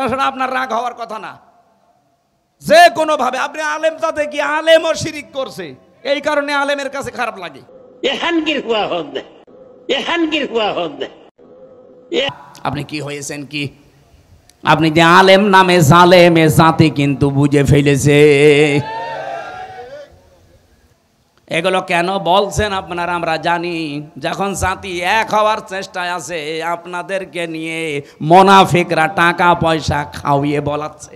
তাছাড়া আপনার রাগ হওয়ার কথা না। যে কোনো ভাবে আপনি আলেম, তাতে কি আলেমও শিরিক করছে, এই কারণে আলেমের কাছে খারাপ লাগে। আপনি কি হয়েছেন কি? আপনি যে আলেম নামে জালেম, এ জাতি কিন্তু বুঝে ফেলেছে। এগুলো কেন বলছেন আপনারা আমরা জানি। যখন জাতি এক হওয়ার চেষ্টায় আছে, আপনাদেরকে নিয়ে মুনাফিকরা টাকা পয়সা খাওয়িয়ে বলাচ্ছে।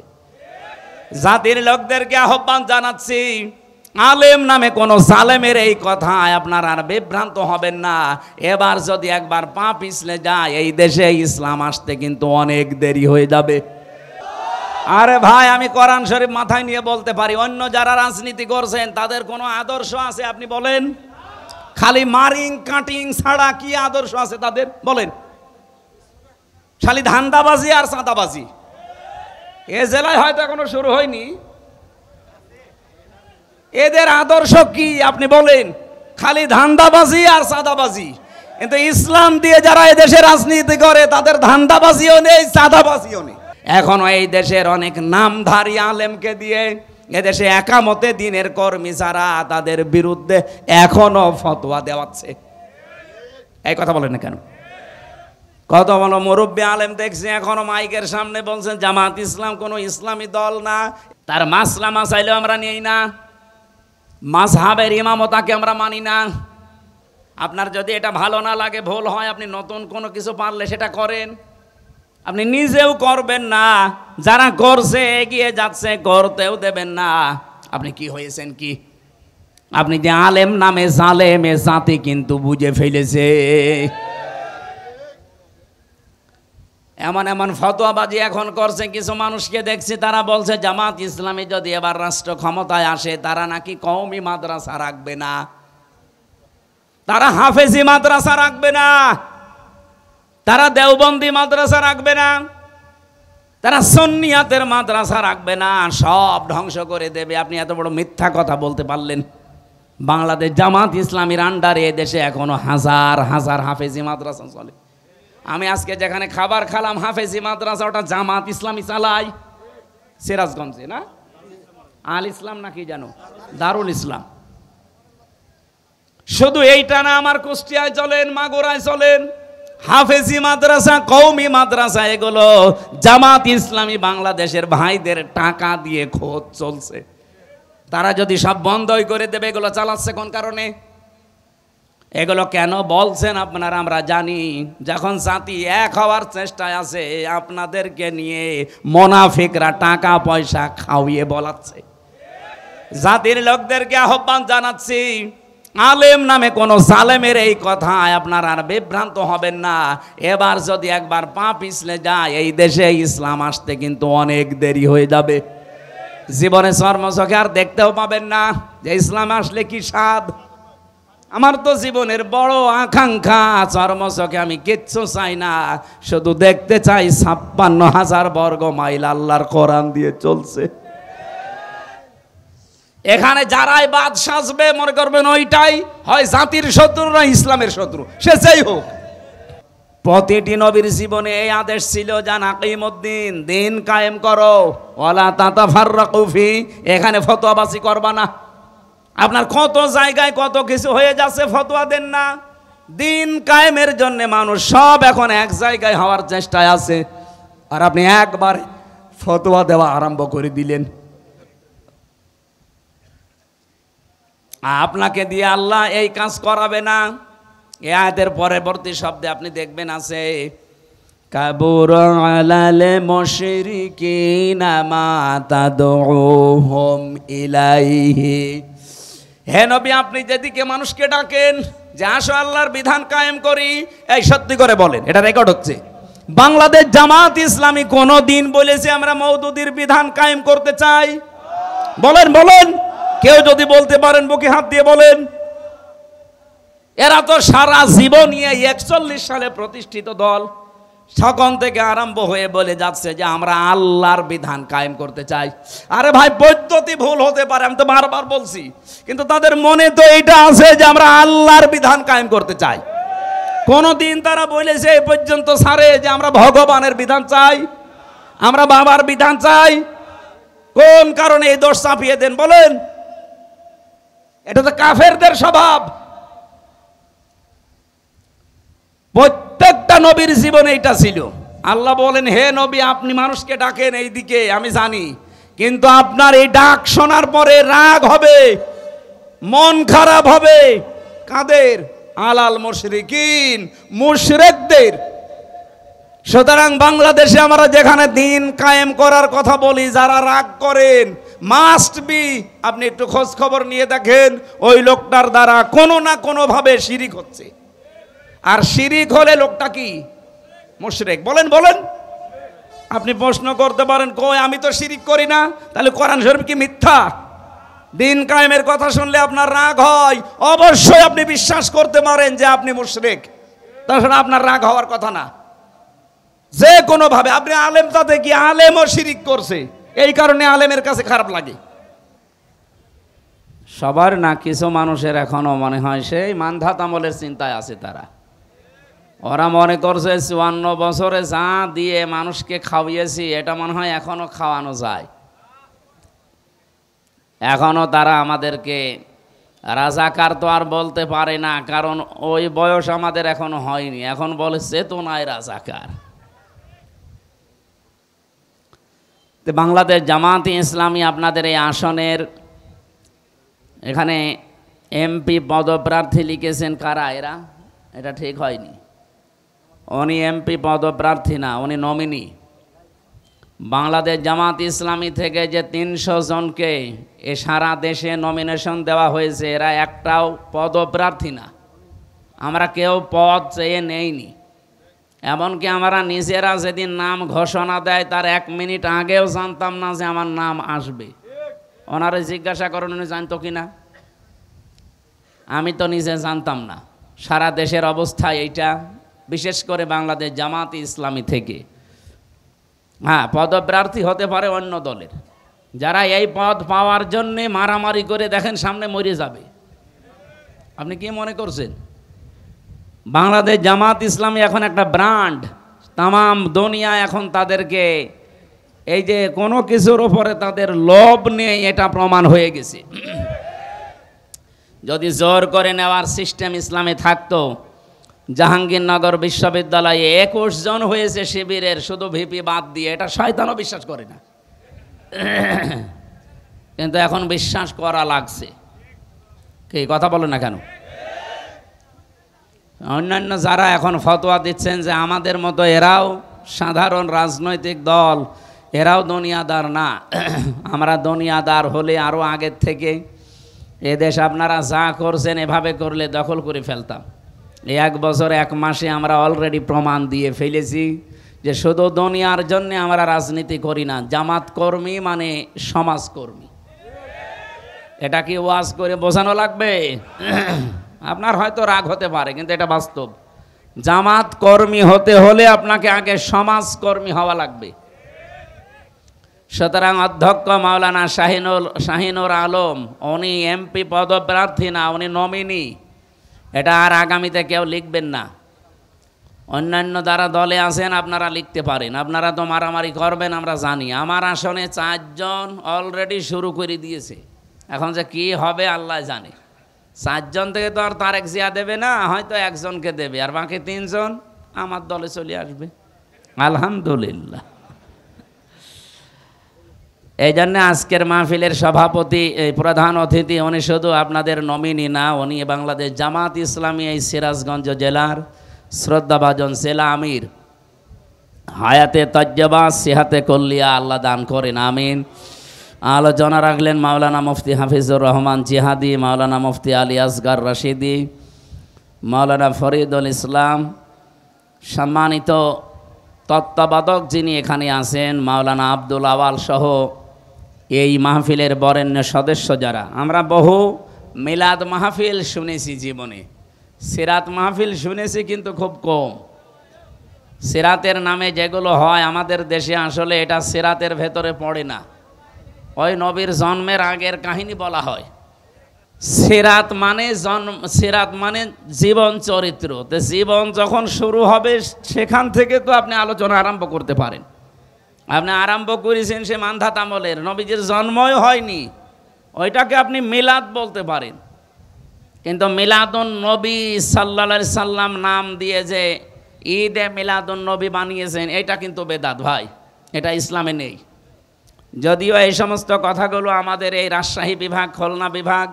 জাতির লোকদেরকে আহ্বান জানাচ্ছি, আলেম নামে কোন জালেমের এই কথায় আপনারা আর বিভ্রান্ত হবেন না। এবার যদি একবার পা পিছলে যায়, এই দেশে ইসলাম আসতে কিন্তু অনেক দেরি হয়ে যাবে। আরে ভাই, আমি কোরআন শরীফ মাথায় নিয়ে বলতে পারি, অন্য যারা রাজনীতি করছেন তাদের কোনো আদর্শ আছে? আপনি বলেন। খালি মারিং কাটিং ছাড়া কি আদর্শ আছে তাদের? বলেন। খালি ধান্দাবাজি আর চাঁদাবাজি। এ জেলায় হয়তো এখনো শুরু হয়নি। এদের আদর্শ কি আপনি বলেন? খালি ধান্দাবাজি আর চাঁদাবাজি। কিন্তু ইসলাম দিয়ে যারা এদেশে রাজনীতি করে, তাদের ধান্দাবাজিও নেই, চাঁদাবাজিও নেই। এখনো এই দেশের অনেক নামধারী আলেমকে দিয়ে এদেশে একামতে দিনের কর্মী যারা, তাদের বিরুদ্ধে এখনো ফতোয়া দেওয়াচ্ছে। এই কথা বলেন না কেন? কত বলো মুরব্বী আলেম দেখছি এখনো মাইকের সামনে বলছেন জামাত ইসলাম কোনো ইসলামী দল না, তার মাসলা মাসাইলেও আমরা নিই না, মাযহাবের ইমামতাকে আমরা মানি না। আপনার যদি এটা ভালো না লাগে, ভুল হয়, আপনি নতুন কোনো কিছু পারলে সেটা করেন, আপনি নিজেও করবেন না। যারা করছে এগিয়ে যাচ্ছে, করতেও দেবেন না। আপনি কি হয়েছেন কি? আপনি যে আলেম নামে জালেম, এ জাতি কিন্তু বুঝে ফেলেছে। এমন এমন ফতোয়াবাজি এখন করছে কিছু মানুষকে দেখছি, তারা বলছে জামাত ইসলামী যদি এবার রাষ্ট্র ক্ষমতায় আসে, তারা নাকি কওমি মাদ্রাসা রাখবে না, তারা হাফেজি মাদ্রাসা রাখবে না, তারা দেওবন্দি মাদ্রাসা রাখবে না, তারা সুন্নিয়াতের মাদ্রাসা রাখবে না, সব ধ্বংস করে দেবে। আপনি এত বড় মিথ্যা কথা বলতে পারলেন? বাংলাদেশ জামাত ইসলামীর আন্ডারে এদেশে এখনো হাজার হাজার হাফেজি মাদ্রাসা চলে। আমি আজকে যেখানে খাবার খালাম, হাফেজি মাদ্রাসা, ওটা জামাত ইসলামী চালাই, সিরাজগঞ্জে না, আল ইসলাম নাকি জানো, দারুল ইসলাম। শুধু এইটা না, আমার কুষ্টিয়ায় চলেন, মাগুরায় চলেন, হাফেজি মাদ্রাসা, কওমি মাদ্রাসা, এগুলো জামাত ইসলামী বাংলাদেশের ভাইদের টাকা দিয়ে খোঁজ চলছে। তারা যদি সব বন্ধই করে দেবে, এগুলো চালাচ্ছে কোন কারণে? এগুলো কেন বলছেন আপনারা আমরা জানি। যখন জাতি এক হওয়ার চেষ্টায় আছে, আপনাদেরকে নিয়ে মুনাফিকরা টাকা পয়সা খাওয়িয়ে বলাচ্ছে। জাতির লোকদেরকে আহ্বান জানাচ্ছি, আলেম নামে কোন জালেমের এই কথায় আপনারা আর বিভ্রান্ত হবেন না। এবার যদি একবার পা পিছলে যায়, এই দেশে ইসলাম আসতে কিন্তু অনেক দেরি হয়ে যাবে। জীবনে চর্মচোখে আর দেখতেও পাবেন না যে ইসলাম আসলে কি স্বাদ। আমার তো জীবনের বড় আকাঙ্ক্ষা, চর্মচোখে আমি কিচ্ছু চাই না, শুধু দেখতে চাই ৫৬,০০০ বর্গ মাইল আল্লাহর কোরআন দিয়ে চলছে। এখানে যারাই বাদ সাজবে, মনে করবেন ওইটাই হয় জাতির শত্রু না ইসলামের শত্রু, সে যেই হোক। প্রতিটি নবীর জীবনে এই আদেশ ছিল, জান আকিমুদ্দিন, দিন কায়েম করো, ওয়ালা তাতাফাররাকু ফি, এখানে ফতোয়াবাজি করবা না। আপনার কত জায়গায় কত কিছু হয়ে যাচ্ছে, ফতোয়া দেন না। দিন কায়েমের জন্য মানুষ সব এখন এক জায়গায় হওয়ার চেষ্টায় আছে, আর আপনি একবার ফতোয়া দেওয়া আরম্ভ করে দিলেন। আপনাকে দিয়ে আল্লাহ এই কাজ করাবে না। এই আয়াতের পরবর্তী শব্দে আপনি দেখবেন আছে, কাবুরা আলাল মুশরিকিনা মা তাদউহুম ইলাইহি। হে নবী, আপনি যেদিকে মানুষকে ডাকেন যে আসো আল্লাহর বিধান কায়েম করি, এই সত্যি করে বলেন, এটা রেকর্ড হচ্ছে, বাংলাদেশ জামাত ইসলামী কোনো দিন বলেছে আমরা মওদুদির বিধান কায়েম করতে চাই? বলেন বলেন, কেউ যদি বলতে পারেন বুকে হাত দিয়ে বলেন। এরা তো সারা জীবন নিয়ে ৪১ সালে প্রতিষ্ঠিত দল, তখন থেকে আরম্ভ হয়ে বলে যাচ্ছে যে আমরা আল্লাহর বিধান কায়েম করতে চাই। আরে ভাই, পদ্ধতি ভুল হতে পারে, আমি তো বারবার বলছি, কিন্তু তাদের মনে তো এইটা আছে যে আমরা আল্লাহর বিধান কায়েম করতে চাই। কোনদিন তারা বলেছে এই পর্যন্ত সারে যে আমরা ভগবানের বিধান চাই? আমরা বাবার বিধান চাই। কোন কারণে এই দোষ চাপিয়ে দেন বলেন? এটা তো কাফেরদের স্বভাব। প্রত্যেকটা নবীর জীবনে এটা ছিল। আল্লাহ বলেন, হে নবী, আপনি মানুষকে ডাকেন এই দিকে, আমি জানি, কিন্তু আপনার এই ডাক শোনার পরে রাগ হবে, মন খারাপ হবে। কাদের? আলাল মুশরিকিন, মুশরিকদের। সুতরাং বাংলাদেশে আমরা যেখানে দিন কায়েম করার কথা বলি, যারা রাগ করেন, মাস্ট বি আপনি একটু খোঁজ খবর নিয়ে দেখেন, ওই লোকটার দ্বারা কোনো না কোনো ভাবে শিরিক হচ্ছে। আর শিরিক হলে লোকটা কি? মুশরিক। বলেন বলেন। আপনি প্রশ্ন করতে পারেন, কই আমি তো শিরিক করি না, তাহলে কোরআন শরীফ কি মিথ্যা? দিন কায়েমের কথা শুনলে আপনার রাগ হয়, অবশ্যই আপনি বিশ্বাস করতে পারেন যে আপনি মুশরিক, তাছাড়া আপনার রাগ হওয়ার কথা না। যে কোনো ভাবে আপনি আলেম, তাতে কি আলেমও শিরিক করছে, এই কারণে আলেমের কাছে খারাপ লাগে। সবার না, কিছু মানুষের এখনো মনে হয় সেই মানধাত আমলের চিন্তায় আছে। তারা ওরা মনে করছে 54 বছরে যা দিয়ে মানুষকে খাওয়িয়েছি, এটা মনে হয় এখনো খাওয়ানো যায়। এখনো তারা আমাদেরকে রাজাকার তো আর বলতে পারে না, কারণ ওই বয়স আমাদের এখনো হয়নি। এখন বলে চেতনায় রাজাকার। বাংলাদেশ জামাতে ইসলামী আপনাদের এই আসনের এখানে এমপি পদপ্রার্থী লিখেছেন কারা? এরা, এটা ঠিক হয়নি। উনি এমপি পদপ্রার্থী না, উনি নমিনি। বাংলাদেশ জামাত ইসলামী থেকে যে 300 জনকে এ সারা দেশে নমিনেশন দেওয়া হয়েছে, এরা একটাও পদপ্রার্থী না। আমরা কেউ পদ চেয়ে নেইনি। এমনকি আমরা নিজেরা যেদিন নাম ঘোষণা দেয় তার 1 মিনিট আগেও জানতাম না যে আমার নাম আসবে। ওনারে জিজ্ঞাসা করেন উনি জানতো কিনা? আমি তো নিজে জানতাম না। সারা দেশের অবস্থা এইটা, বিশেষ করে বাংলাদেশ জামাত ইসলামী থেকে। হ্যাঁ, পদপ্রার্থী হতে পারে অন্য দলের, যারা এই পদ পাওয়ার জন্যে মারামারি করে দেখেন সামনে মরে যাবে। আপনি কি মনে করছেন? বাংলাদেশ জামাত ইসলামী এখন একটা ব্র্যান্ড, তামাম দুনিয়া এখন তাদেরকে এই যে কোনো কিছুর উপরে তাদের লোভ নেই, এটা প্রমাণ হয়ে গেছে। যদি জোর করে নেওয়ার সিস্টেম ইসলামে থাকতো, জাহাঙ্গীরনগর বিশ্ববিদ্যালয়ে 21 জন হয়েছে শিবিরের, শুধু ভিপি বাদ দিয়ে। এটা শয়তানও বিশ্বাস করে না, কিন্তু এখন বিশ্বাস করা লাগছে। কি কথা বলে না কেন? অন্যান্য যারা এখন ফতোয়া দিচ্ছেন যে আমাদের মতো এরাও সাধারণ রাজনৈতিক দল, এরাও দুনিয়াদার না। আমরা দুনিয়াদার হলে আরও আগের থেকে এদেশ আপনারা যা করছেন এভাবে করলে দখল করে ফেলতাম। 1 বছর 1 মাসে আমরা অলরেডি প্রমাণ দিয়ে ফেলেছি যে শুধু দুনিয়ার জন্য আমরা রাজনীতি করি না, জামাত কর্মী মানে সমাজকর্মী। এটা কি ওয়াজ করে বোঝানো লাগবে? আপনার হয়তো রাগ হতে পারে, কিন্তু এটা বাস্তব। জামাত কর্মী হতে হলে আপনাকে আগে সমাজকর্মী হওয়া লাগবে। সুতরাং অধ্যক্ষ মাওলানা শাহিনুর আলম, উনি এমপি পদপ্রার্থী না, উনি নমিনি। এটা আর আগামীতে কেউ লিখবেন না। অন্যান্য যারা দলে আছেন আপনারা লিখতে পারেন, আপনারা তো মারামারি করবেন আমরা জানি। আমার আসনে 4 জন অলরেডি শুরু করে দিয়েছে, এখন যে কি হবে আল্লাহ জানে। 4 জন থেকে তো আর তারেক জিয়া দেবে না, হয়তো 1 জনকে দেবে, আর বাকি 3 জন আমার দলে চলে আসবে। আলহামদুলিল্লাহ। এই জন্য আজকের মাহফিলের সভাপতি, প্রধান অতিথি, উনি শুধু আপনাদের নমিনি না, উনি বাংলাদেশ জামাত ইসলামী এই সিরাজগঞ্জ জেলার শ্রদ্ধাভাজন জেলা আমির। হায়াতে তজ্জবা, সিহাতে কল্লিয়া আল্লাহ দান করেন, আমিন। আলোচনা রাখলেন মাওলানা মুফতি হাফিজুর রহমান জিহাদি, মাওলানা মুফতি আলী আসগার রশিদি, মাওলানা ফরিদুল ইসলাম। সম্মানিত তত্ত্বাবধায়ক যিনি এখানে আছেন মাওলানা আব্দুল আওয়াল সহ এই মাহফিলের বরেণ্য সদস্য যারা। আমরা বহু মিলাদ মাহফিল শুনেছি জীবনে, সিরাত মাহফিল শুনেছি কিন্তু খুব কম। সিরাতের নামে যেগুলো হয় আমাদের দেশে, আসলে এটা সিরাতের ভেতরে পড়ে না। ওই নবীর জন্মের আগের কাহিনী বলা হয়। সিরাত মানে জীবন চরিত্র। তো জীবন যখন শুরু হবে সেখান থেকে তো আপনি আলোচনা আরম্ভ করতে পারেন। আপনি আরম্ভ করেছেন সে মান্ধাত আমলের, নবীজির জন্মই হয়নি, ওইটাকে আপনি মিলাদ বলতে পারেন। কিন্তু মিলাদুন নবী সাল্লাল্লাহু আলাইহি সাল্লাম নাম দিয়ে যে ঈদে মিলাদুন নবী বানিয়েছেন, এটা কিন্তু বেদাত ভাই, এটা ইসলামে নেই। যদিও এই সমস্ত কথাগুলো আমাদের এই রাজশাহী বিভাগ, খুলনা বিভাগ,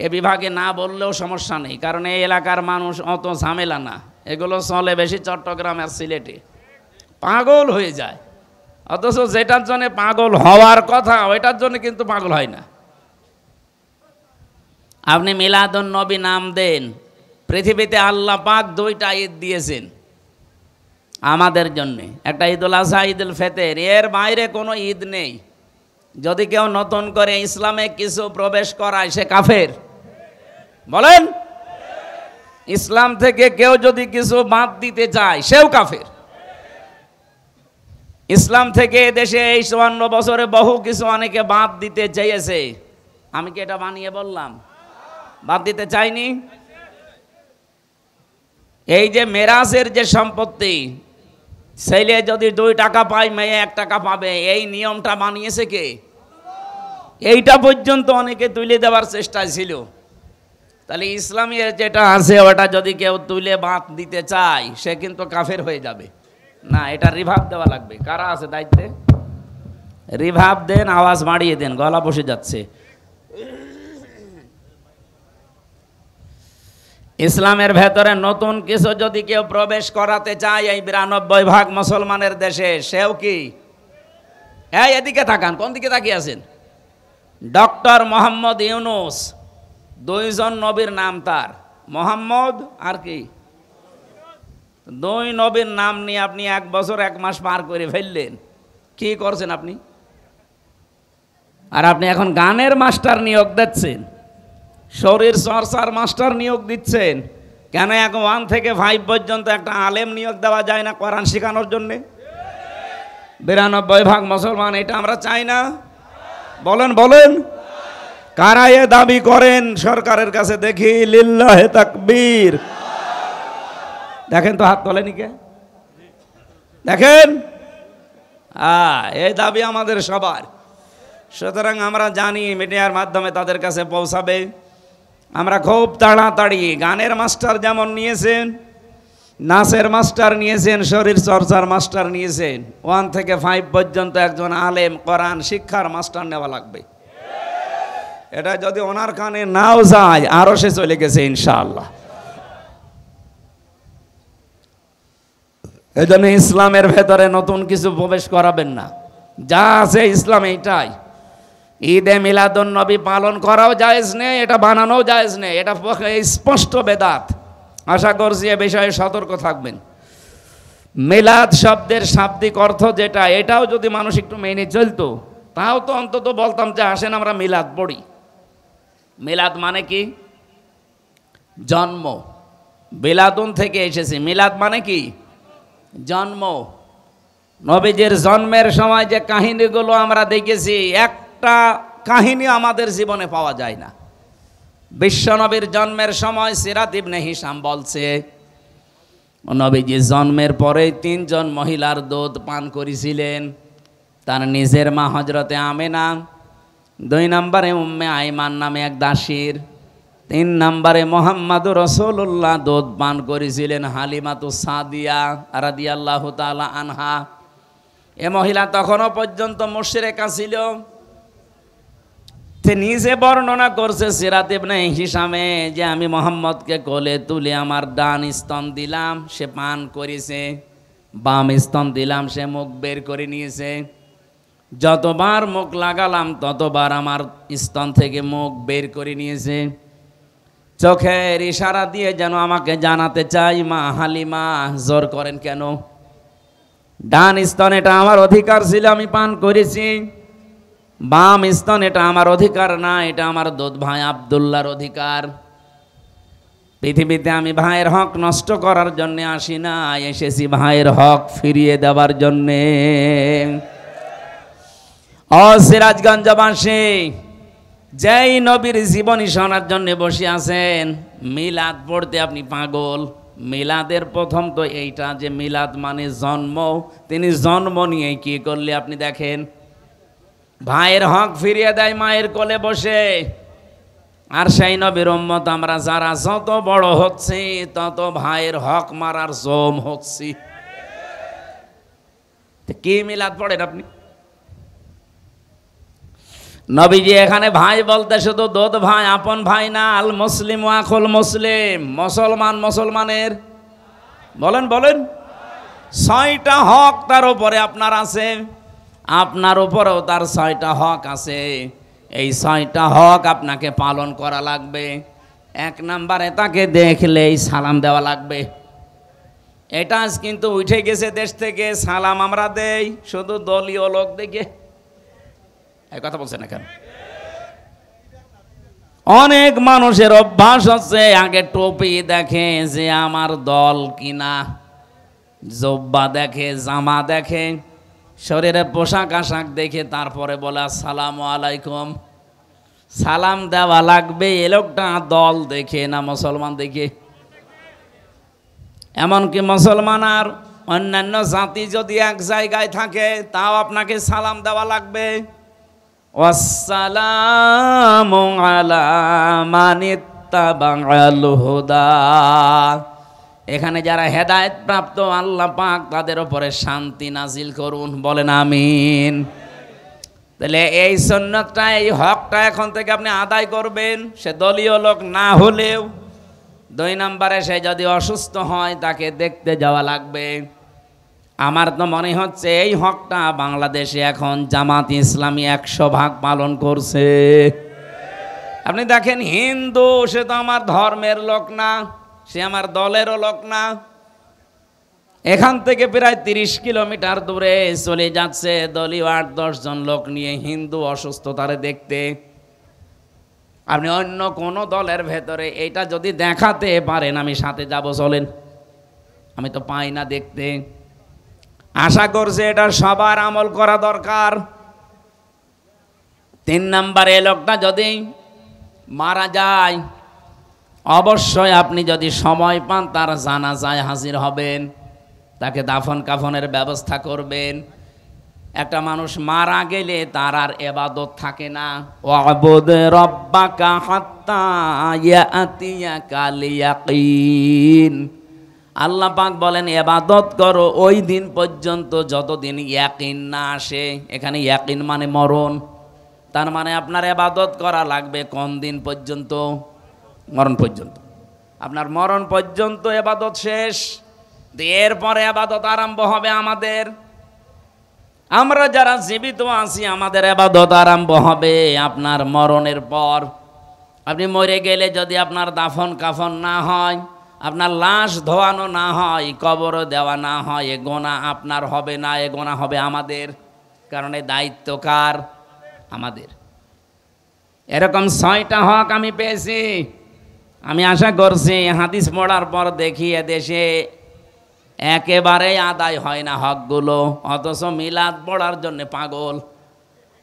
এ বিভাগে না বললেও সমস্যা নেই, কারণ এই এলাকার মানুষ অত ঝামেলা না, এগুলো চলে বেশি চট্টগ্রাম আর সিলেটে, পাগল হয়ে যায়। অথচ যেটার জন্য পাগল হওয়ার কথা ওইটার জন্য কিন্তু পাগল হয় না। আপনি মিলাদুন নবী নাম দেন, পৃথিবীতে আল্লাহ পাক দুইটা ঈদ দিয়েছেন আমাদের জন্য, একটা ঈদুল আজহা, ঈদুল ফিতর, এর বাইরে কোনো ঈদ নেই। যদি কেউ নতুন করে ইসলামে কিছু প্রবেশ করায় সে কাফের, বলেন। ইসলাম থেকে কেউ যদি কিছু বাদ দিতে চায় সেও কাফের। ইসলাম থেকে দেশে এই 54 বছরে বহু কিছু অনেকে বাদ দিতে চেয়েছে, আমি কি এটা বানিয়ে বললাম? বাদ দিতে চাইনি। এই যে মেরাজের যে সম্পত্তি, ছেলে যদি 2 টাকা পায় মেয়ে 1 টাকা পাবে, এই নিয়মটা বানিয়েছে কে? এইটা পর্যন্ত অনেকে তুলে দেওয়ার চেষ্টা ছিল। তাহলে ইসলামের যেটা আছে ওটা যদি কেউ তুলে বাদ দিতে চায় সে কিন্তু কাফের হয়ে যাবে না, এটা রিভাব দেওয়া লাগবে। কারা আছে দায়িত্বে? রিভাব দেন, আওয়াজ বাড়িয়ে দেন, গলা বসে যাচ্ছে। ইসলামের ভেতরে নতুন কিছু যদি কেউ প্রবেশ করাতে চায় এই 92% মুসলমানের দেশে, সেও কি? এই এদিকে তাকান, কোন দিকে তাকিয়ে আছেন? ডক্টর মোহাম্মদ ইউনূস, 2 জন নবীর নাম তার, মোহাম্মদ আর কি, 2 নবীর নাম নিয়ে আপনি 1 বছর 1 মাস পার করে ফেললেন। কি করছেন আপনি? আর আপনি এখন গানের মাস্টার নিয়োগ দিচ্ছেন, শরীর চর্চার মাস্টার নিয়োগ দিচ্ছেন। কেন এখন 1 থেকে 5 পর্যন্ত একটা আলেম নিয়োগ দেওয়া যায় না কোরআন শেখানোর জন্যে? 92% মুসলমান এটা আমরা চাই না, বলেন বলেন। কারা এ দাবি করেন সরকারের কাছে দেখি? লিল্লাহে তাকবীর। দেখেন তো, হাত তোলেনি কে? দেখেন, এই দাবি আমাদের সবার। সুতরাং আমরা জানি মিডিয়ার মাধ্যমে তাদের কাছে পৌঁছাবে। আমরা খুব তাড়াতাড়ি গানের মাস্টার যেমন নিয়েছেন, নাচের মাস্টার নিয়েছেন, শরীর চর্চার মাস্টার নিয়েছেন, 1 থেকে 5 পর্যন্ত একজন আলেম কোরআন শিক্ষার মাস্টার নেওয়া লাগবে। এটা যদি ওনার কানে নাও যায় আরো সে চলে গেছে ইনশাআল্লাহ। এই জন্য ইসলামের ভেতরে নতুন কিছু প্রবেশ করাবেন না, যা আছে ইসলাম এইটাই। ঈদে মিলাদুন নবী পালন করাও জায়েজ নেই, এটা বানানোও জায়েজ নেই, এটা স্পষ্ট বেদাত। আশা করছি এ বিষয়ে সতর্ক থাকবেন। মিলাদ শব্দের শাব্দিক অর্থ যেটা, এটাও যদি মানুষ একটু মেনে চলতো তাও তো অন্তত বলতাম যে আসেন আমরা মিলাদ পড়ি। মিলাদ মানে কি? জন্ম। বিলাদুন থেকে এসেছে। মিলাদ মানে কি? জন্ম। নবীজির জন্মের সময় যে কাহিনীগুলো আমরা দেখেছি, একটা কাহিনী আমাদের জীবনে পাওয়া যায় না। বিশ্বনবীর জন্মের সময় সিরাত ইবনে হিশাম বলছে, নবীজি জন্মের পরে 3 জন মহিলার দুধ পান করেছিলেন। তার নিজের মা হজরতে আমেনা, 2 নম্বরে উম্মে আইমান নামে এক দাসীর, 3 নম্বরে মুহাম্মাদুর রাসূলুল্লাহ দুধ পান করেছিলেন হালিমাতু সাদিয়া রাদিয়াল্লাহু তাআলা আনহা। এ মহিলা তখনও পর্যন্ত মুশরিকা ছিল। নিজে বর্ণনা করছে সিরাত ইবনে হিশামে যে আমি মুহাম্মদকে কোলে তুলে আমার ডান স্তন দিলাম, সে পান করেছে, বাম স্তন দিলাম, সে মুখ বের করে নিয়েছে। যতবার মুখ লাগালাম ততবার আমার স্তন থেকে মুখ বের করে নিয়েছে। চোখের ইশারা দিয়ে যেন আমাকে জানাতে চাই, মা হালিমা জোর করেন কেন? ডান স্তন এটা আমার অধিকার ছিল, আমি পান করেছি। বাম স্তন এটা আমার অধিকার না, এটা আমার দুধ ভাই আব্দুল্লাহর অধিকার। পৃথিবীতে আমি ভাইয়ের হক নষ্ট করার জন্য আসি না, এসেছি ভাইয়ের হক ফিরিয়ে দেওয়ার জন্যে। ও সিরাজগঞ্জবাসী, যেই নবীর জীবনী শোনার জন্য বসে আছেন, মিলাদ পড়তে আপনি পাগল। মিলাদের প্রথম তো এইটা যে মিলাদ মানে জন্ম, তিনি জন্ম নিয়ে কি করলে আপনি দেখেন, ভাইয়ের হক ফিরিয়ে দেয় মায়ের কোলে বসে। আর সেই নবীর উম্মত আমরা যারা যত বড় হচ্ছে তত ভাইয়ের হক মারার জম হচ্ছি। কি মিলাদ পড়েন আপনি? নবীজি এখানে ভাই বলতে শুধু দুধ ভাই, আপন ভাই না। আল মুসলিম আখুল মুসলিম, মুসলমান মুসলমানের, বলেন বলেন, 6টা হক তার উপরে আপনার আছে, আপনার উপরেও তার 6টা হক আছে। এই 6টা হক আপনাকে পালন করা লাগবে। 1 নম্বরে তাকে দেখলেই সালাম দেওয়া লাগবে। এটা আজ কিন্তু উঠে গেছে দেশ থেকে, সালাম আমরা দেই শুধু দলীয় লোক দেখে। এই কথা বলছেন না কেন? অনেক মানুষের অভ্যাস হচ্ছে আগে টুপি দেখে যে আমার দল কিনা, জব্বা দেখে, জামা দেখে, শরীরে পোশাক আশাক দেখে তারপরে বলে আসসালামু আলাইকুম। সালাম দেওয়া লাগবে এ লোকটা দল দেখে না মুসলমান দেখে। এমনকি মুসলমান আর অন্যান্য জাতি যদি এক জায়গায় থাকে তাও আপনাকে সালাম দেওয়া লাগবে। ওয়াসসালামু আলা মানিত্তাবা'আল হুদা। এখানে যারা হেদায়েত প্রাপ্ত আল্লাহ পাক তাদের উপরে শান্তি নাজিল করুন, বলেন আমিন। তাহলে এই সুন্নাতটা, এই হকটা এখন থেকে আপনি আদায় করবেন, সে দলীয় লোক না হলেও। 2 নম্বরে সে যদি অসুস্থ হয় তাকে দেখতে যাওয়া লাগবে। আমার তো মনে হচ্ছে এই হকটা বাংলাদেশে এখন জামাত ইসলামী 100% পালন করছে। আপনি দেখেন হিন্দু, সে তো আমার ধর্মের লোক না, সে আমার দলেরও লোক না। এখান থেকে প্রায় 30 কিলোমিটার দূরে চলে যাচ্ছে দলীয় 8-10 জন লোক নিয়ে হিন্দু অসুস্থতারে দেখতে। আপনি অন্য কোন দলের ভেতরে এটা যদি দেখাতে পারেন আমি সাথে যাব, চলেন। আমি তো পাই না দেখতে। আশা করছি এটা সবার আমল করা দরকার। 3 নম্বরে লোকটা যদি মারা যায় অবশ্যই আপনি যদি সময় পান তার জানাজায় হাজির হবেন, তাকে দাফন কাফনের ব্যবস্থা করবেন। একটা মানুষ মারা গেলে তার আর ইবাদত থাকে না। ওয়াবুদ রাব্বাকা হাত্তা ইয়াতিয়াকাল ইয়াকিন। আল্লাহ পাক বলেন ইবাদত করো ওই দিন পর্যন্ত যতদিন ইয়াকিন না আসে। এখানে ইয়াকিন মানে মরণ। তার মানে আপনার ইবাদত করা লাগবে কোন দিন পর্যন্ত? মরণ পর্যন্ত। আপনার মরণ পর্যন্ত ইবাদত শেষ, এরপরে ইবাদত আরম্ভ হবে আমাদের। আমরা যারা জীবিত আছি আমাদের ইবাদত আরম্ভ হবে আপনার মরণের পর। আপনি মরে গেলে যদি আপনার দাফন কাফন না হয়, আপনার লাশ ধোয়ানো না হয়, কবর দেওয়া না হয়, এ গোনা আপনার হবে না, এ গোনা হবে আমাদের। কারণ এই দায়িত্ব কার? আমাদের। এরকম 6টা হক আমি পেয়েছি। আমি আশা করছি হাদিস পড়ার পর দেখি এদেশে একেবারেই আদায় হয় না হকগুলো, অথচ মিলাদ পড়ার জন্য পাগল।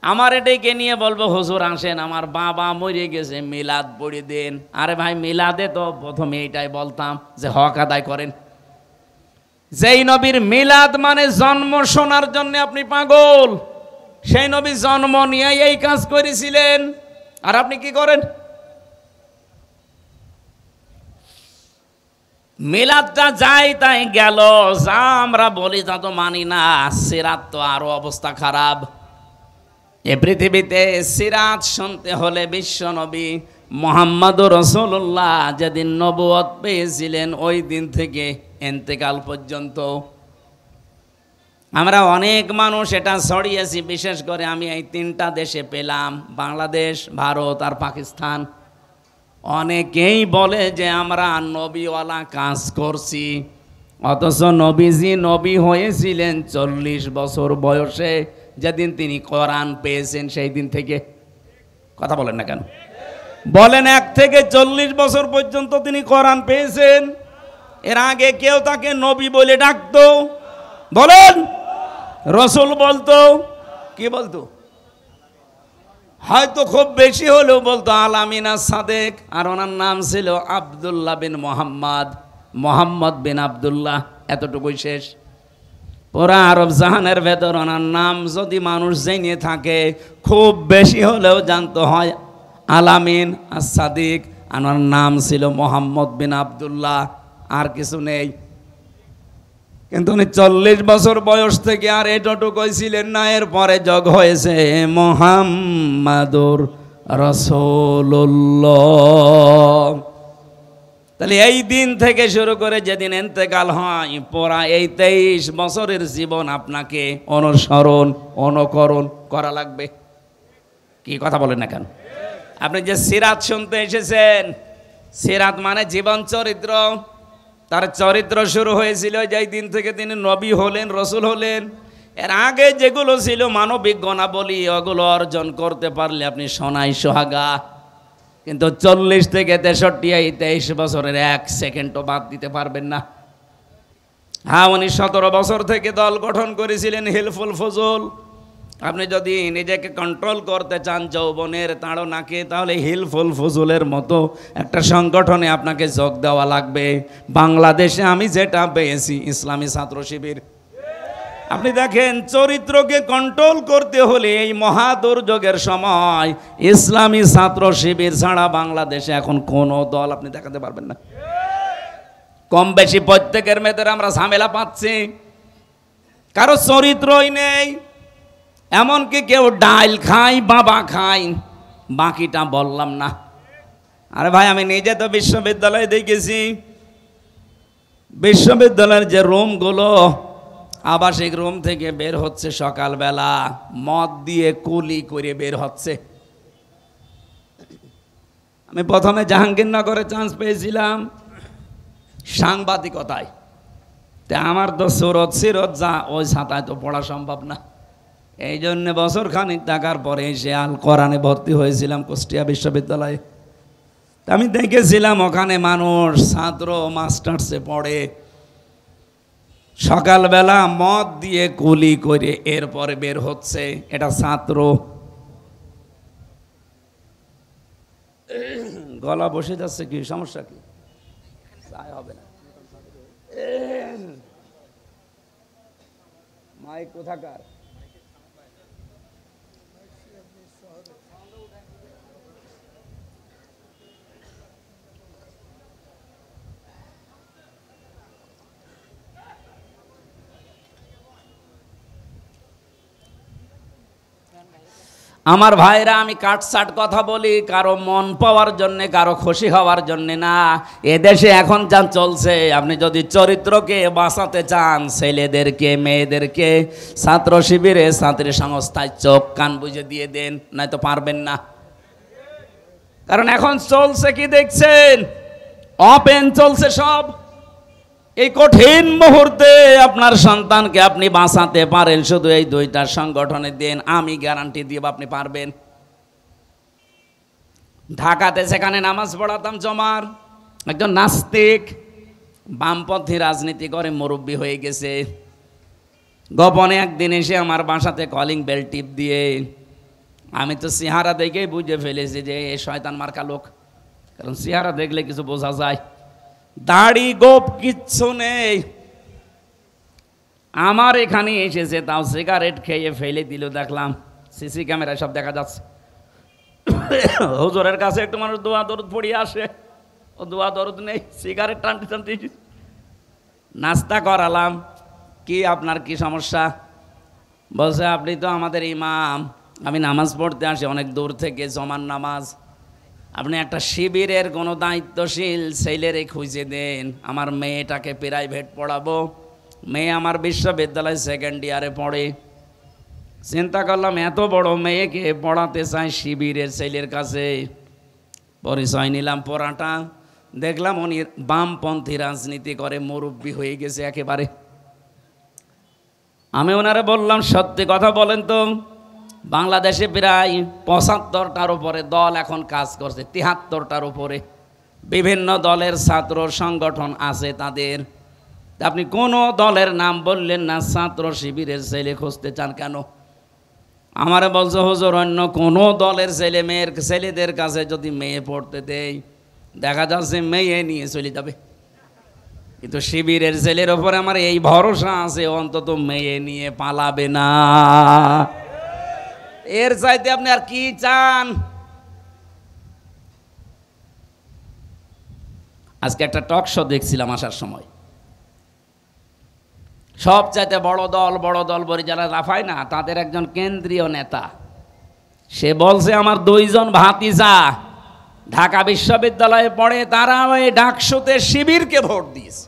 আমার এটাকে নিয়ে বলবো হুজুর আসেন আমার বাবা মরে গেছে মিলাদ পড়ে দেন। আরে ভাই মিলাদে তো প্রথমে এইটাই বলতাম যে হক আদায় করেন। যেই নবীর মিলাদ মানে জন্ম শোনার জন্য আপনি পাগল, সেই নবী জন্ম নিয়ে এই কাজ করেছিলেন, আর আপনি কি করেন? মিলাদটা যাই তাই গেল, যা আমরা বলি তা তো মানি না। সিরাত তো আরো অবস্থা খারাপ। এ পৃথিবীতে সিরাত শুনতে হলে বিশ্ব নবী মুহাম্মদুর রাসূলুল্লাহ যেদিন নবুয়ত পেয়েছিলেন ওই দিন থেকে ইন্তেকাল পর্যন্ত আমরা অনেক মানুষ এটা ছড়িয়েছি। বিশেষ করে আমি এই 3টা দেশে পেলাম, বাংলাদেশ, ভারত আর পাকিস্তান। অনেকেই বলে যে আমরা নবীওয়ালা কাজ করছি, অথচ নবীজি নবী হয়েছিলেন 40 বছর বয়সে, যেদিন তিনি কোরআন পেয়েছেন সেই দিন থেকে। কথা বলেন না কেন? বলেন 1 থেকে 40 বছর পর্যন্ত তিনি কোরআন পেয়েছেন। এর আগে কেউ তাকে নবী বলে ডাকতো? বলেন। রসুল বলতো? কি বলতো? হয়তো খুব বেশি হলেও বলতো আল আমিন আস সাদেক, আর ওনার নাম ছিল আব্দুল্লাহ বিন মুহাম্মদ। মোহাম্মদ বিন আব্দুল্লাহ, এতটুকুই শেষ। পুরা আরব জাহানের ভেতর ওনার নাম যদি মানুষ জেনে থাকে খুব বেশি হলেও জানতো হয় আলামিন আস-সাদিক, আমার নাম ছিল মোহাম্মদ বিন আব্দুল্লাহ, আর কিছু নেই। কিন্তু উনি 40 বছর বয়স থেকে আর এতটুকুই ছিলেন না, এরপরে যোগ হয়েছে মুহাম্মাদুর রাসূলুল্লাহ। তাহলে এই দিন থেকে শুরু করে যেদিন ইন্তেকাল হয়, পুরা এই 23 বছরের জীবন আপনাকে অনুসরণ অনুকরণ করা লাগবে। কি কথা বলেন না কেন? আপনি যে সিরাত শুনতে এসেছেন, সিরাত মানে জীবন চরিত্র। তার চরিত্র শুরু হয়েছিল যেই দিন থেকে তিনি নবী হলেন, রসুল হলেন। এর আগে যেগুলো ছিল মানবিক গুণাবলী, ওগুলো অর্জন করতে পারলে আপনি সোনায় সোহাগা। কিন্তু 40 থেকে 63 এই 23 বছরের 1 সেকেন্ডও বাদ দিতে পারবেন না। হ্যাঁ, উনি 17 বছর থেকে দল গঠন করেছিলেন হিলফুল ফজল। আপনি যদি নিজেকে কন্ট্রোল করতে চান যৌবনের তাড়নাকে, তাহলে হিলফুল ফজলের মতো একটা সংগঠনে আপনাকে যোগ দেওয়া লাগবে। বাংলাদেশে আমি যেটা পেয়েছি, ইসলামী ছাত্র শিবির। আপনি দেখেন, চরিত্রকে কন্ট্রোল করতে হলে এই মহা দুর্যোগের সময় ইসলামী ছাত্র শিবির ছাড়া বাংলাদেশে এখন কোনো দল আপনি দেখাতে পারবেন না। কম বেশি প্রত্যেকের ভেতরে আমরা ঝামেলা পাচ্ছি, কারো চরিত্রই নেই। এমনকি কেউ ডাল খায়, বাবা খায়, বাকিটা বললাম না। আরে ভাই, আমি নিজে তো বিশ্ববিদ্যালয়ে দেখেছি, বিশ্ববিদ্যালয়ের যে রুমগুলো, আবাসিক রুম থেকে বের হচ্ছে সকালবেলা মদ দিয়ে কুলি করে বের হচ্ছে। আমি প্রথমে জাহাঙ্গীরনগরে চান্স পেয়েছিলাম সাংবাদিকতায়, তা আমার তো সুরত সিরত যা, ওই ছাতায় তো পড়া সম্ভব না। এই জন্য বছর খানিক থাকার পরে এসে আল কোরআনে ভর্তি হয়েছিলাম কুষ্টিয়া বিশ্ববিদ্যালয়ে। আমি দেখেছিলাম ওখানে মানুষ ছাত্র মাস্টার্সে পড়ে, সকালবেলা মদ দিয়ে কুলি করে এরপরে বের হচ্ছে। এটা ছাত্র। গলা বসে যাচ্ছে, কি সমস্যা? কি হবে না? মাইক কোথাকার? আমার ভাইরা, আমি কাটসাট কথা বলি কারো মন পাওয়ার জন্যে, কারো খুশি হওয়ার জন্যে না। এদেশে এখন যা চলছে, আপনি যদি চরিত্রকে বাঁচাতে চান, ছেলেদেরকে মেয়েদেরকে ছাত্র শিবিরে ছাত্রী সংস্থায় চোখ কান বুঝে দিয়ে দেন, নয়তো পারবেন না। কারণ এখন চলছে কি দেখছেন, ওপেন চলছে সব। এই কঠিন মুহূর্তে আপনার সন্তানকে আপনি বাঁচাতে পারেন শুধু এই 2টা সংগঠনে দেন, আমি গ্যারান্টি দিব আপনি পারবেন। ঢাকাতে সেখানে নামাজ পড়াতাম জমার, একজন নাস্তিক বামপন্থী রাজনীতি করে মুরব্বী হয়ে গেছে। গোপনে একদিন এসে আমার বাসাতে কলিং বেল টিপ দিয়ে, আমি তো চেহারা দেখেই বুঝে ফেলেছি যে এ শয়তান মার্কা লোক, কারণ চেহারা দেখলে কিছু বোঝা যায়। দাড়ি গোপ কিচ্ছু নেই। আমার এখানে এসেছে, তাও সিগারেট খেয়ে ফেলে দিল, দেখলাম সিসি ক্যামেরায় সব দেখা যাচ্ছে। হুজুরের কাছে একটু মানুষ দোয়া দরুদ পড়িয়ে আসে, ও দোয়া দরুদ নেই, সিগারেট টানতে টানতে। নাস্তা করালাম, কি আপনার কি সমস্যা? বলছে আপনি তো আমাদের ইমাম, আমি নামাজ পড়তে আসি অনেক দূর থেকে, জমান নামাজ। আপনি একটা শিবিরের কোনো দায়িত্বশীল ছেলেরে খুঁজে দেন, আমার মেয়েটাকে প্রাইভেট পড়াবো। মেয়ে আমার বিশ্ববিদ্যালয় 2nd ইয়ারে পড়ে। চিন্তা করলাম এত বড় মেয়েকে পড়াতে চাই শিবিরের ছেলের কাছে। পরিচয় নিলাম পড়াটা, দেখলাম উনি বামপন্থী রাজনীতি করে, মুরব্বী হয়ে গেছে একেবারে। আমি ওনারে বললাম, সত্যি কথা বলেন তো, বাংলাদেশে প্রায় 75টার উপরে দল এখন কাজ করছে, 73টার উপরে বিভিন্ন দলের ছাত্র সংগঠন আছে তাদের। আপনি কোনো দলের নাম বললেন না, ছাত্র শিবিরের ছেলে খুঁজতে চান কেন? আমারে বলছে হুজুর, অন্য কোনো দলের ছেলে মেয়ের ছেলেদের কাছে যদি মেয়ে পড়তে দেয়, দেখা যাচ্ছে মেয়ে নিয়ে চলে যাবে। কিন্তু শিবিরের ছেলের ওপরে আমার এই ভরসা আছে, অন্তত মেয়ে নিয়ে পালাবে না। এর চাইতে আপনি আর কি চান? আজকে একটা টক শো দেখছিলাম আসার সময়, সবচাইতে বড় দল বলে যারা লাফায় না, তাদের একজন কেন্দ্রীয় নেতা, সে বলছে আমার 2 জন ভাতিজা ঢাকা বিশ্ববিদ্যালয়ে পড়ে, তারা ওই ডাকসুতে শিবিরকে ভোট দিয়েছে।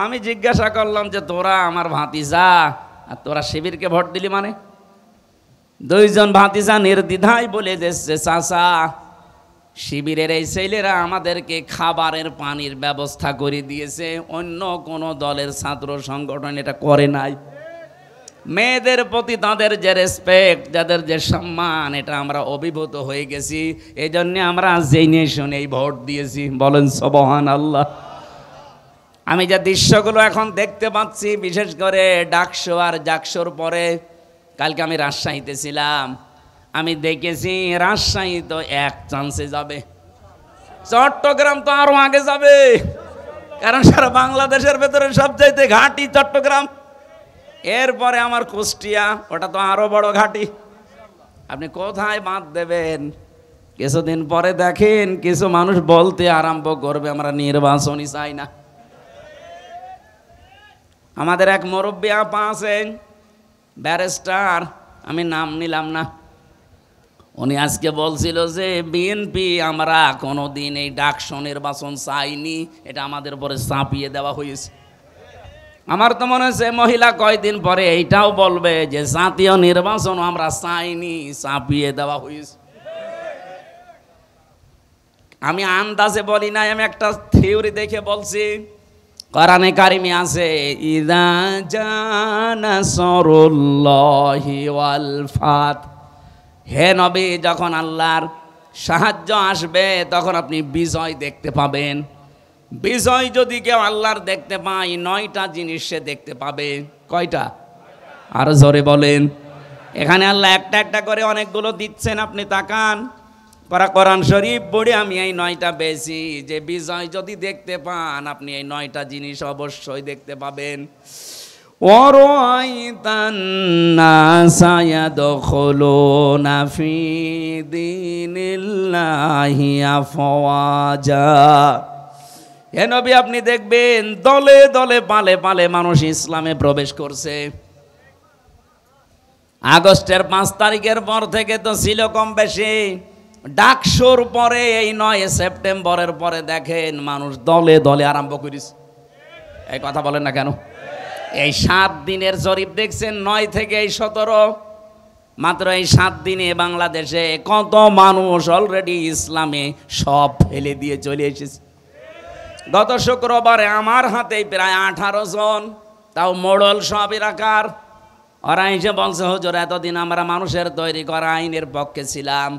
আমি জিজ্ঞাসা করলাম যে তোরা আমার ভাতিজা আর তোরা শিবিরকে ভোট দিলি মানে? 2 জন ভাতিজা নির্দ্বিধায় বলে দিচ্ছে, চাচা শিবিরের এই ছেলেরা আমাদেরকে খাবারের পানির ব্যবস্থা করে দিয়েছে, অন্য কোনো দলের ছাত্র সংগঠন এটা করে নাই। মেয়েদের প্রতি তাদের যে রেসপেক্ট, যাদের যে সম্মান, এটা আমরা অভিভূত হয়ে গেছি, এই জন্যে আমরা জেনে শুনেই ভোট দিয়েছি। বলেন সুবহানাল্লাহ। আমি যে দৃশ্যগুলো এখন দেখতে পাচ্ছি, বিশেষ করে ডাকসু আর জাকসুর পরে, কালকে আমি রাজশাহীতে ছিলাম, আমি দেখেছি রাজশাহী তো 1 চান্সে যাবে, চট্টগ্রাম তো আরো আগে যাবে, কারণ সারা বাংলাদেশের ভেতরে সবচাইতে ঘাঁটি চট্টগ্রাম। এরপরে আমার কুষ্টিয়া, ওটা তো আরো বড় ঘাঁটি। আপনি কোথায় বাদ দেবেন? কিছুদিন পরে দেখেন কিছু মানুষ বলতে আরম্ভ করবে আমরা নির্বাচনই চাই না। আমাদের এক মুরব্বী আপা আছেন, ব্যারিস্টার, আমি নাম নিলাম না, উনি আজকে বলছিল যে বিএনপি আমরা কোনোদিন এই ডাকসু নির্বাচন চাইনি, এটা আমাদের উপরে চাপিয়ে দেওয়া হয়েছে। আমার তো মনে হচ্ছে মহিলা কয়দিন পরে এইটাও বলবে যে জাতীয় নির্বাচন আমরা চাইনি, চাপিয়ে দেওয়া হয়েছে। আমি আন্দাজে বলি নাই, আমি একটা থিওরি দেখে বলছি। কোরআনে কারিমে আছে, ইযা জাআ নাসরুল্লাহি ওয়াল ফাত, হে নবী যখন আল্লাহর সাহায্য আসবে তখন আপনি বিজয় দেখতে পাবেন। বিজয় যদি কেউ আল্লাহর দেখতে পায়, 9টা জিনিস সে দেখতে পাবে। কয়টা? আরো জোরে বলেন। এখানে আল্লাহ একটা একটা করে অনেকগুলো দিচ্ছেন, আপনি তাকান। কোরআন শরীফ পড়ে আমি এই 9টা পেয়েছি, যে বিজয় যদি দেখতে পান আপনি এই 9টা জিনিস অবশ্যই দেখতে পাবেন। ওয়ারাইতান নাসা ইয়াদখুলুনা ফি দীনিল্লাহি আফওয়াজা, হে নবী আপনি দেখবেন দলে দলে পালে পালে মানুষ ইসলামে প্রবেশ করছে। আগস্টের 5 তারিখের পর থেকে তো ছিল কম বেশি, ডাকসুর পরে এই 9 সেপ্টেম্বরের পরে দেখেন মানুষ দলে দলে আরম্ভ করেছে। এই কথা বলেন না কেন? এই 7 দিনের জরিপ দেখছেন, 9 থেকে এই 17, মাত্র এই 7 দিনে বাংলাদেশে কত মানুষ অলরেডি ইসলামে সব ফেলে দিয়ে চলে এসেছে। গত শুক্রবারে আমার হাতেই প্রায় 18 জন, তাও মোড়ল সব এলাকার, ওরা এসে বলছে হুজুর এতদিন আমরা মানুষের তৈরি করা আইনের পক্ষে ছিলাম,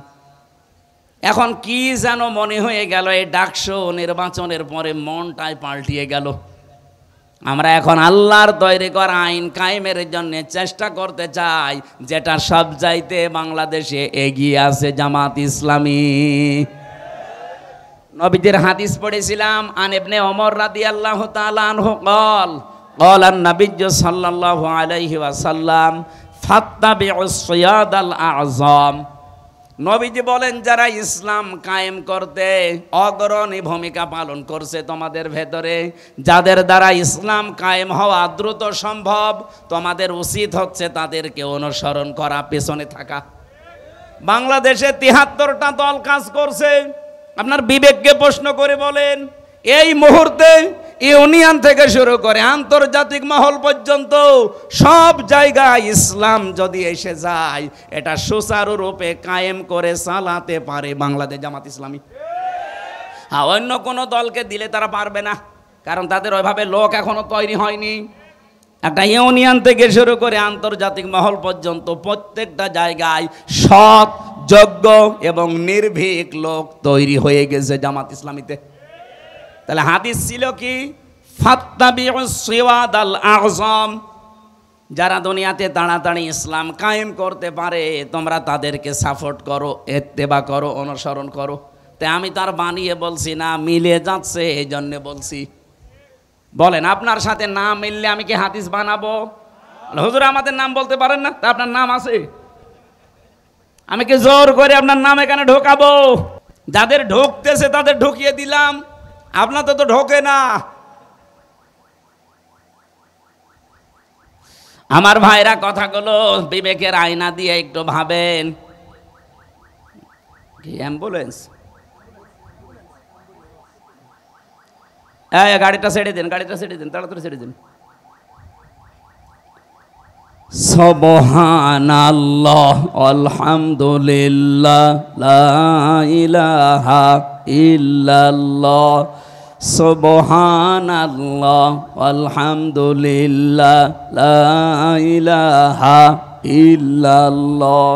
এখন কি যেন মনে হয়ে গেল এই ডাকসু নির্বাচনের পরে মনটাই পাল্টিয়ে গেল। আমরা এখন আল্লাহর তৈরি করা আইন কায়েমের জন্য চেষ্টা করতে চাই, যেটা সব চাইতে বাংলাদেশে এগিয়ে আছে জামাত ইসলামী। নবীদের হাদিস পড়েছিলাম, আন ইবনে ওমর রাদিয়াল্লাহু তাআলা আনহু قال قال النبي صلى الله عليه وسلم فاتبعوا الصياد الاعظم, নবীজি বলেন যারা ইসলাম কায়েম করতে অগ্রণী ভূমিকা পালন করছে তোমাদের ভেতরে, যাদের দ্বারা ইসলাম কায়েম হওয়া দ্রুত সম্ভব, তোমাদের উচিত হচ্ছে তাদেরকে অনুসরণ করা, পেছনে থাকা। বাংলাদেশে 73টা দল কাজ করছে। আপনার বিবেককে প্রশ্ন করে বলেন, এই মুহূর্তে ইউনিয়ন থেকে শুরু করে আন্তর্জাতিক মহল পর্যন্ত সব জায়গায় ইসলাম যদি এসে যায়, এটা সুচারুরূপে কায়েম করে চালাতে পারে বাংলাদেশ জামাত ইসলামী। অন্য কোনো দলকে দিলে তারা পারবে না, কারণ তাদের ওইভাবে লোক এখনো তৈরি হয়নি। একটা ইউনিয়ন থেকে শুরু করে আন্তর্জাতিক মহল পর্যন্ত প্রত্যেকটা জায়গায় সৎ, যোগ্য এবং নির্ভীক লোক তৈরি হয়ে গেছে জামাত ইসলামীতে। তাহলে হাদিস ছিল কি, ফাত্তাবিউস সিওয়াদাল আযম, যারা দুনিয়াতে তাড়াতাড়ি ইসলাম কায়েম করতে পারে তোমরা তাদেরকে সাপোর্ট করো, ইত্তেবা করো, অনুসরণ করো। তাই আমি তার বানিয়ে বলছি না, মিলে যাচ্ছে এই জন্যে বলছি। বলেন আপনার সাথে নাম মিললে আমি কি হাদিস বানাবো? হুজুর আমাদের নাম বলতে পারেন না, তা আপনার নাম আছে, আমি কি জোর করে আপনার নাম এখানে ঢোকাবো? যাদের ঢুকতেছে তাদের ঢুকিয়ে দিলাম, আপনার তো ঢোকে না। আমার ভাইরা কথাগুলো বিবেকের আয়না দিয়ে একটু ভাবেন। কি অ্যাম্বুলেন্স? গাড়িটা ছেড়ে দিন, গাড়িটা ছেড়ে দিন, তাড়াতাড়ি ছেড়ে দিন। সুবহানাল্লাহ আলহামদুলিল্লাহ লা ইলাহা ইল্লাল্লাহ, সুবহানাল্লাহ আলহামদুলিল্লাহ লা ইলাহা ইল্লাল্লাহ।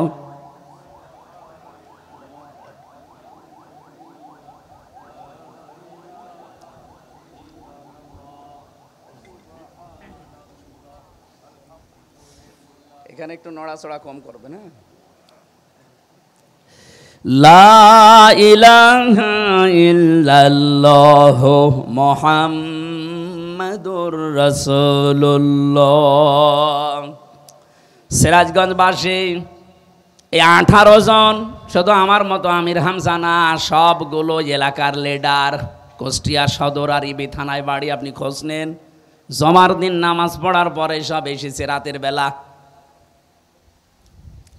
এখানে একটু নড়াচড়া কম করবেন, হ্যাঁ। লা ইলাহা ইল্লাল্লাহ মুহাম্মাদুর রাসূলুল্লাহ। সিরাজগঞ্জবাসী এই 18 জন, শুধু আমার মতো আমির হামজা না, সবগুলো এলাকার লিডার। কুষ্টিয়া সদর আর ইবি থানায় বাড়ি, আপনি খোঁজ নেন। জমার দিন নামাজ পড়ার পরে সব এসেছে রাতের বেলা।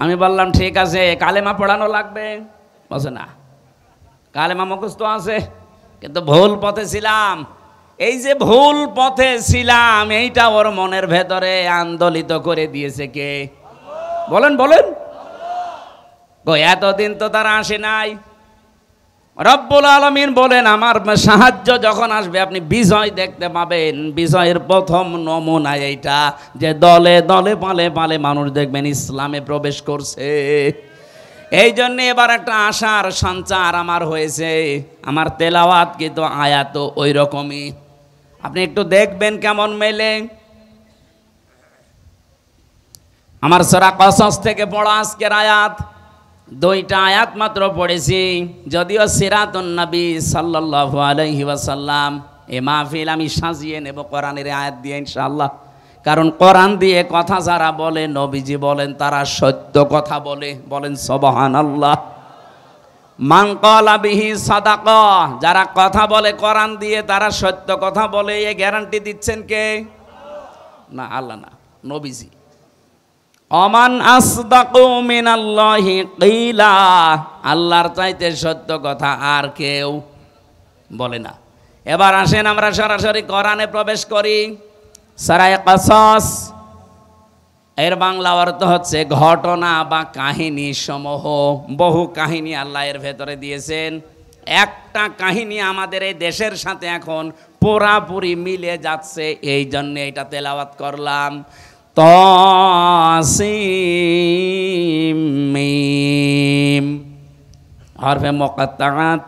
আমি বললাম ঠিক আছে, কালেমা পড়ানো লাগবে, বলছে না, কালেমা মুখস্থ আছে, কিন্তু ভুল পথে ছিলাম। এই যে ভুল পথে ছিলাম, এইটা ওর মনের ভেতরে আন্দোলিত করে দিয়েছে কে? বলেন বলেন। এতদিন তো তারা আসে নাই। রব্বুল আলামিন বলেন আমার সাহায্য যখন আসবে আপনি বিজয় দেখতে পাবেন। বিজয়ের প্রথম নমুনা এইটা যে দলে দলে পালে পালে মানুষ দেখবেন ইসলামে প্রবেশ করছে। এই জন্য এবার একটা আশার সঞ্চার আমার হয়েছে। আমার তেলাওয়াত কিন্তু আয়াত ওই রকমই, আপনি একটু দেখবেন কেমন মেলে। আমার সূরা কসস থেকে পড়া আজকের আয়াত, 2টা আয়াত মাত্র পড়েছি। যদিও সিরাতুন নবী সাল্লাল্লাহু আলাইহি ওয়াসাল্লাম এই মাহফিল আমি সাজিয়ে নেব কোরআনের আয়াত দিয়ে ইনশাআল্লাহ। কারণ কোরআন দিয়ে কথা যারা বলে, নবীজি বলেন তারা সত্য কথা বলে। বলেন সুবহানাল্লাহ। মান ক্বালা বিহি সাদাকা, যারা কথা বলে কোরআন দিয়ে তারা সত্য কথা বলে। এই গ্যারান্টি দিচ্ছেন কে? না, আল্লাহ না, নবীজি। অমান আসদাকু মিনাল্লাহি কিলা, আল্লাহর চাইতে সত্য কথা আর কেউ বলে না। এবার আসেন আমরা সরাসরি কোরআনে প্রবেশ করি। সূরা কসস এর বাংলা অর্থ হচ্ছে ঘটনা বা কাহিনী সমূহ। বহু কাহিনী আল্লাহ এর ভেতরে দিয়েছেন। একটা কাহিনী আমাদের এই দেশের সাথে এখন পুরাপুরি মিলে যাচ্ছে, এই জন্য এটা তেলাওয়াত করলাম। তাসিম মিম হরফে মুকাত্তাআত।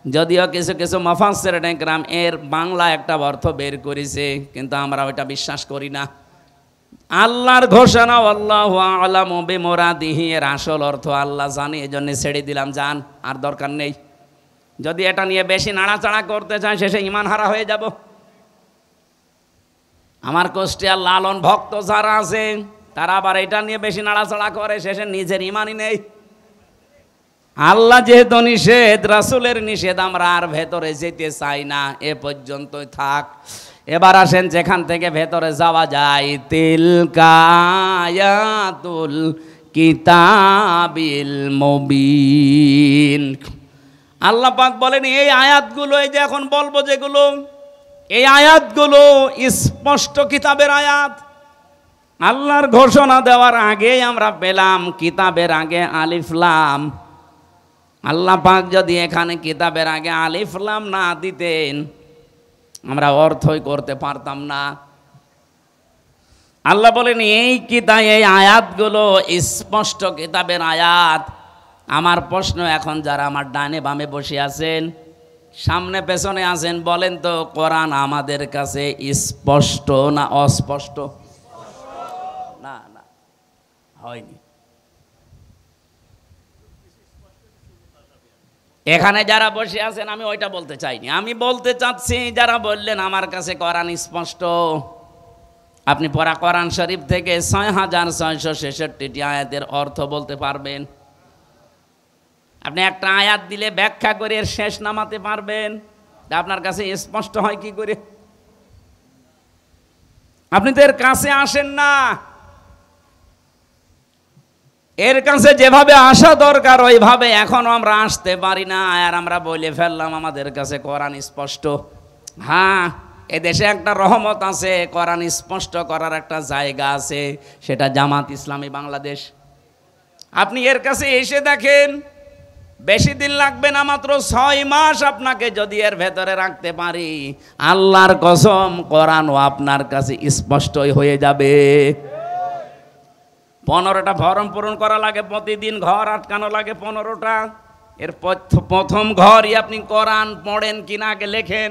যদিও কিছু কিছু মুফাসসিরিন ইকরাম এর বাংলা একটা অর্থ বের করেছে, কিন্তু আমরা ওইটা বিশ্বাস করি না। আল্লাহর ঘোষণা আল্লাহু আ'লামু বিমুরাদিহি, এর আসল অর্থ আল্লাহ জানে, এজন্য ছেড়ে দিলাম, জান, আর দরকার নেই। যদি এটা নিয়ে বেশি নাড়াচাড়া করতে চায় শেষে ঈমান হারা হয়ে যাব। আমার কুষ্টিয়ার লালন ভক্ত যারা আছে তারা আবার এটা নিয়ে বেশি নাড়াচাড়া করে, শেষে নিজের ঈমানই নেই। আল্লাহ যেহেতু নিষেধ, রাসূলের নিষেধ, আমরা আর ভেতরে যেতে চাই না, এ পর্যন্তই থাক। এবার আসেন যেখান থেকে ভেতরে যাওয়া যায়। তিলকা আয়াতুল কিতাবিল মুবিন। আল্লাহ পাক বলেন এই আয়াতগুলো, এই যে এখন বলবো যেগুলো, এই আয়াতগুলো স্পষ্ট কিতাবের আয়াত। আল্লাহর ঘোষণা দেওয়ার আগেই আমরা পেলাম কিতাবের আগে আলিফ লাম। আল্লাহ পাক যদি এখানে কিতাবের আগে আলিফ লাম না দিতেন আমরা অর্থই করতে পারতাম না। আল্লাহ বলেন এই কিতাব, এই আয়াতগুলো স্পষ্ট কিতাবের আয়াত। আমার প্রশ্ন এখন, যারা আমার ডানে বামে বসে আছেন, সামনে পেছনে আছেন, বলেন তো কোরআন আমাদের কাছে স্পষ্ট না অস্পষ্ট? না না, হয়নি। এখানে যারা বসে আছেন আমি ওইটা বলতে চাইনি, আমি বলতে চাচ্ছি যারা বললেন আমার কাছে কোরআন স্পষ্ট, আপনি পড়া কোরআন শরীফ থেকে ৬,৬৬৬টি আয়াতের অর্থ বলতে পারবেন? আপনি একটা আয়াত দিলে ব্যাখ্যা করে এর শেষ নামাতে পারবেন? আপনার কাছে স্পষ্ট হয় কি করে? আপনি তো এর কাছে আসেন না। এর কাছে যেভাবে আসা দরকার ওইভাবে এখনো আমরা আসতে পারি না, আর আমরা বলে ফেললাম আমাদের কাছে কোরআন স্পষ্ট। হ্যাঁ, এদেশে একটা রহমত আছে, কোরআন স্পষ্ট করার একটা জায়গা আছে, সেটা জামাত ইসলামী বাংলাদেশ। আপনি এর কাছে এসে দেখেন, বেশি দিন লাগবে না, মাত্র 6 মাস আপনাকে যদি এর ভেতরে রাখতে পারি, আল্লাহর কসম কোরআনও আপনার কাছে স্পষ্টই হয়ে যাবে। 15টা ফর্ম পূরণ করা লাগে, প্রতিদিন ঘর আটকানো লাগে 15টা। এর প্রথম ঘরই আপনি কোরআন পড়েন কিনা আগে লেখেন,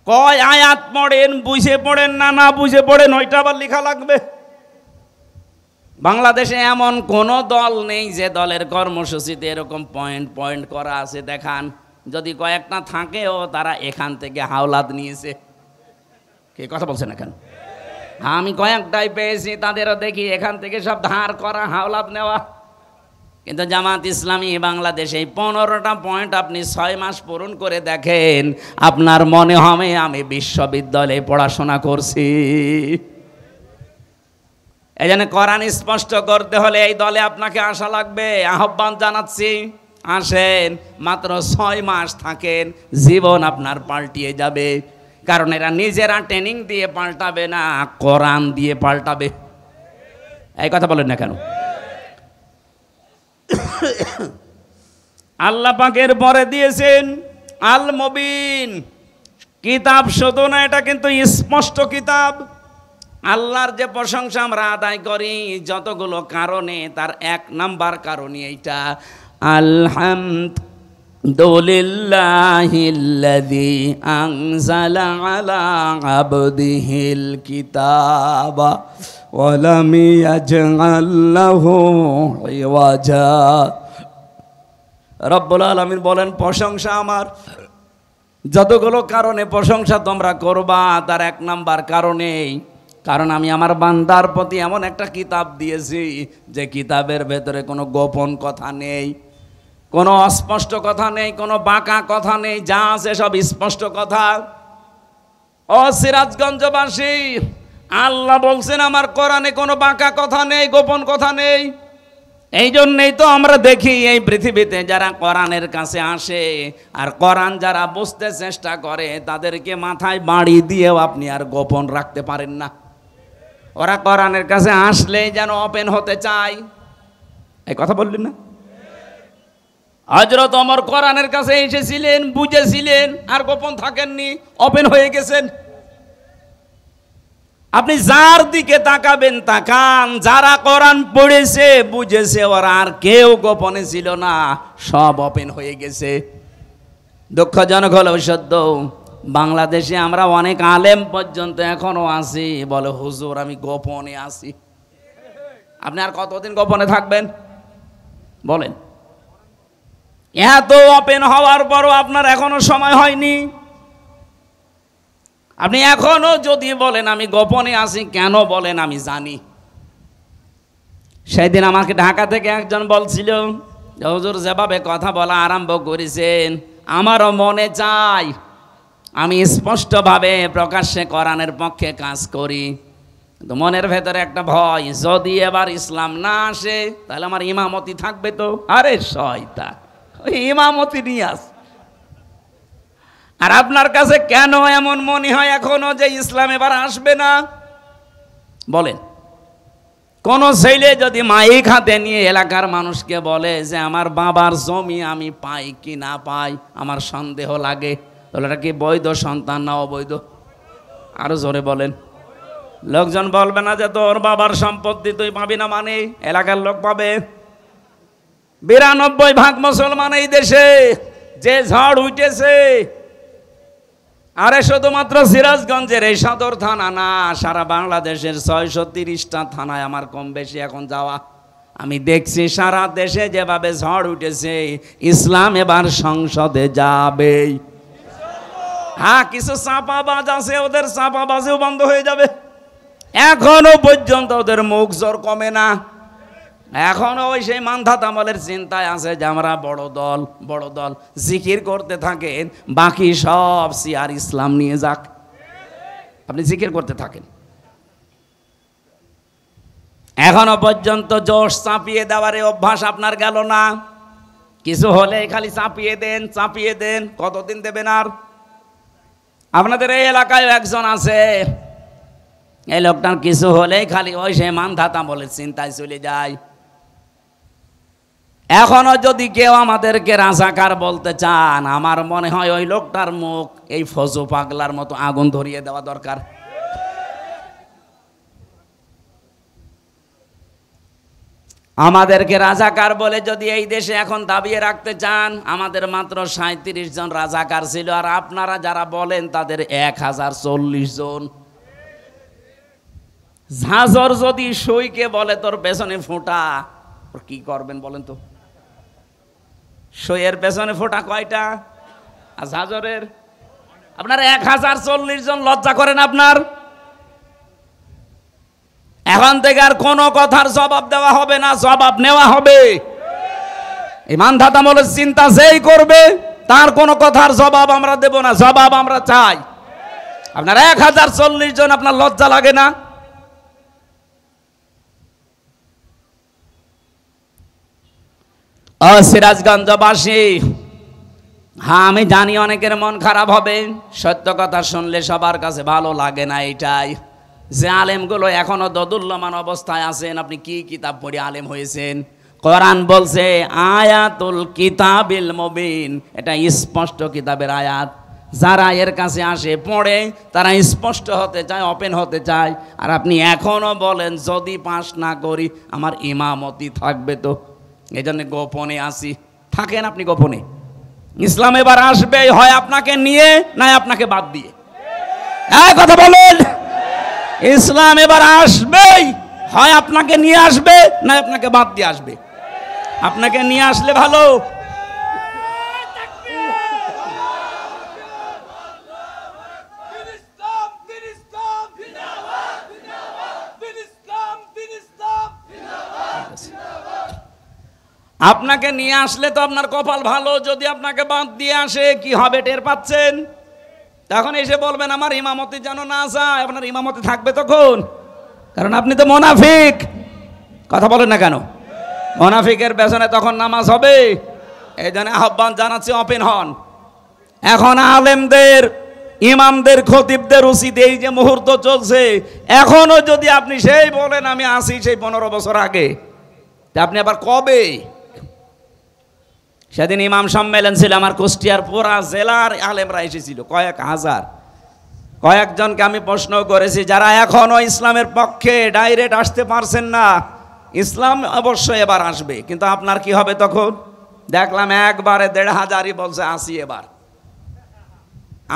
কয় আয়াত পড়েন, বুঝে পড়েন না না বুঝে পড়েন ওইটা আবার লেখা লাগবে। বাংলাদেশে এমন কোন দল নেই যে দলের কর্মসূচিতে এরকম পয়েন্ট পয়েন্ট করা আছে দেখান। যদি কয়েকটা থাকেও তারা এখান থেকে হাওলাত নিয়েছে। কে কথা বলছেন এখন? আমি কয়েকটাই পেয়েছি, তাদেরও দেখি এখান থেকে সব ধার করা, হাওলাত নেওয়া। কিন্তু জামাত ইসলামী বাংলাদেশে এই 15টা পয়েন্ট আপনি 6 মাস পূরণ করে দেখেন, আপনার মনে হবে আমি বিশ্ববিদ্যালয়ে পড়াশোনা করছি। এই জন্য কোরআন স্পষ্ট করতে হলে এই দলে আপনাকে আসা লাগবে। আহ্বান জানাচ্ছি, আসেন, মাত্র 6 মাস থাকেন, জীবন আপনার পাল্টিয়ে যাবে। কারণ এরা নিজেরা ট্রেনিং দিয়ে পাল্টাবে না, কোরআন দিয়ে পাল্টাবে। এই কথা বলেন না কেন? আল্লাহ পাকের পরে দিয়েছেন আল মুবিন কিতাব, শুধু না, এটা কিন্তু স্পষ্ট কিতাব। আল্লাহর যে প্রশংসা আমরা আদায় করি যতগুলো কারণে, তার 1 নাম্বার কারণই এইটা, আলহামদুলিল্লাহিল্লাযী আনজালা আলা আবদিহিল কিতাবা ওয়া লাম ইয়াজআল লাহু ইওয়াজা। রব্বুল আলামিন বলেন, প্রশংসা আমার, যতগুলো কারণে প্রশংসা তোমরা করবা তার 1 নাম্বার কারণেই, কারণ আমি আমার বান্দার প্রতি এমন একটা কিতাব দিয়েছি যে কিতাবের ভেতরে কোনো গোপন কথা নেই, কোনো অস্পষ্ট কথা নেই, কোনো বাঁকা কথা নেই, যা আছে সব স্পষ্ট কথা। ও সিরাজগঞ্জবাসী, আল্লাহ বলছেন আমার কোরআনে কোনো বাঁকা কথা নেই, গোপন কথা নেই। এই জন্যেই তো আমরা দেখি এই পৃথিবীতে যারা কোরআনের কাছে আসে আর কোরআন যারা বুঝতে চেষ্টা করে, তাদেরকে মাথায় বাড়ি দিয়েও আপনি আর গোপন রাখতে পারেন না। ওরা কোরআনের কাছে আসলেই যেন ওপেন হতে চায়। এই কথা বললেন না? হযরত ওমর কোরআনের কাছে এসেছিলেন, বুঝেছিলেন, আর গোপন থাকেননি, ওপেন হয়ে গেছেন। আপনি যার দিকে তাকাবেন তাকান, যারা কোরআন পড়েছে বুঝেছে, ওরা আর কেউ গোপনে ছিল না, সব ওপেন হয়ে গেছে। দুঃখজনক হলেও সত্য, বাংলাদেশে আমরা অনেক আলেম পর্যন্ত এখনো আছি বলে, হুজুর আমি গোপনে আছি। আপনি আর কতদিন গোপনে থাকবেন বলেন? এত ওপেন হওয়ার পরও আপনার এখনো সময় হয়নি। আপনি এখনো যদি বলেন আমি গোপনে আছি, কেন বলেন? আমি জানি। সেদিন আমাকে ঢাকা থেকে একজন বলছিল, হুজুর যেভাবে কথা বলা আরম্ভ করেছেন, আমারও মনে চায় আমি স্পষ্টভাবে প্রকাশ্যে কোরআনের পক্ষে কাজ করি, কিন্তু মনের ভেতরে একটা ভয়, যদি এবার ইসলাম না আসে তাহলে আমার ইমামতি থাকবে তো। আরে শয়তান, ওই ইমামতি নিয়ে আস। আর আপনার কাছে কেন এমন মনে হয় এখনো যে ইসলাম এবার আসবে না? বলেন, কোন ছেলে যদি মাইক হাতে নিয়ে এলাকার মানুষকে বলে যে আমার বাবার জমি আমি পাই কি না পাই আমার সন্দেহ লাগে, তাহলে এটা কি বৈধ সন্তান না অবৈধ? আরো জোরে বলেন। লোকজন বলবে না যে তোর বাবার সম্পত্তি তুই পাবি না, মানে এলাকার লোক পাবে। 92% মুসলমান এই দেশে, যে ঝড় উঠেছে। আরে শুধুমাত্র সিরাজগঞ্জের এই সদর থানা না, সারা বাংলাদেশের 630টা থানায় আমার কম বেশি এখন যাওয়া। আমি দেখছি সারা দেশে যেভাবে ঝড় উঠেছে, ইসলাম এবার সংসদে যাবে। হ্যাঁ, কিছু চাপাবাজ আছে, ওদের চাপাবাজিও বন্ধ হয়ে যাবে। এখনো পর্যন্ত ওদের মুখ জোর কমে না। এখনো ওই সেই মান্ধাত আমলের চিন্তায় আছে যে আমরা বড় দল, বড় দল। জিকির করতে থাকেন, বাকি সব সিয়ার ইসলাম নিয়ে যাক। আপনি জিকির করতে থাকেন। এখনো পর্যন্ত জোশ চাপিয়ে দেওয়ার অভ্যাস আপনার গেল না। কিছু হলে খালি চাপিয়ে দেন, চাপিয়ে দেন। কতদিন দেবেন আর? আপনাদের এই এলাকায় একজন আছে, এই লোকটার কিছু হলেই খালি ওই সে মানধাতা বলে চিন্তায় চলে যায়। এখনো যদি কেউ আমাদেরকে রাজাকার বলতে চান, আমার মনে হয় ওই লোকটার মুখ এই ফজু পাগলার মতো আগুন ধরিয়ে দেওয়া দরকার। আমাদেরকে রাজাকার বলে যদি এই দেশে এখন দাবিয়ে রাখতে চান, আমাদের মাত্র 37 জন রাজাকার ছিল, আর আপনারা যারা বলেন তাদের 1040 জন। ঝাঁঝর যদি সইকে বলে তোর পেছনে ফোঁটা, কি করবেন বলেন তো? সইয়ের পেছনে ফোঁটা কয়টা? আর ঝাঁঝরের আপনার 1040 জন। লজ্জা করেন আপনার? এখন থেকে আর কোনো কথার জবাব দেওয়া হবে না, জবাব নেওয়া হবে। ইমানদার আমলের চিন্তা যেই করবে তার কোনো কথার জবাব আমরা দেব না, জবাব আমরা চাই। আপনার 1040 জন, আপনার লজ্জা লাগে না? ও সিরাজগঞ্জবাসী, হ্যাঁ আমি জানি অনেকের মন খারাপ হবে, সত্য কথা শুনলে সবার কাছে ভালো লাগে না। এটাই যে আলেমগুলো এখনো দোদুল্যমান অবস্থায় আছেন। আপনি কি কিতাব পড়ে আলেম হয়েছেন? কোরআন বলছে আয়াতুল কিতাবিল মুবিন, এটা স্পষ্ট কিতাবের আয়াত। যারা এর কাছে আসে পড়ে তারা স্পষ্ট হতে চায়, ওপেন হতে চায়। আর আপনি এখনো বলেন যদি পাস না করি আমার ইমামতি থাকবে। তো এই জন্য গোপনে আসি। থাকেন আপনি গোপনে। ইসলাম এবার আসবে, হয় আপনাকে নিয়ে নয় আপনাকে বাদ দিয়ে। এই কথা বলেন, ইসলাম এবার আসবেই, হয় আপনাকে নিয়ে আসবে না আপনাকে বাদ দিয়ে আসবে। আপনাকে নিয়ে আসলে ভালো। আপনাকে নিয়ে আসলে তো আপনার কপাল ভালো। যদি আপনাকে বাদ দিয়ে আসে কি হবে টের পাচ্ছেন? তখন এসে বলবেন আমার ইমামতি যেন না যায়। আপনার ইমামতি থাকবে তখন, কারণ আপনি তো মুনাফিক। কথা বলেন না কেন? মুনাফিকের পেছনে তখন নামাজ হবে। এই জন্য আহ্বান জানাচ্ছি, ওপেন হন। এখন আলেমদের, ইমামদের, খতিবদের উচিত, এই যে মুহূর্ত চলছে, এখনো যদি আপনি সেই বলেন আমি আসি সেই 15 বছর আগে, তা আপনি আবার কবে? সেদিন ইমাম সম্মেলন ছিল আমার কুষ্টিয়ার, পুরা জেলার আলেমরা এসেছিল, কয়েক হাজার। কয়েকজনকে আমি প্রশ্ন করেছি যারা এখনো ইসলামের পক্ষে ডাইরেক্ট আসতে পারছেন না। ইসলাম অবশ্যই এবার আসবে, কিন্তু আপনার কি হবে তখন? দেখলাম একবারে 1500ই বলছে আসি এবার।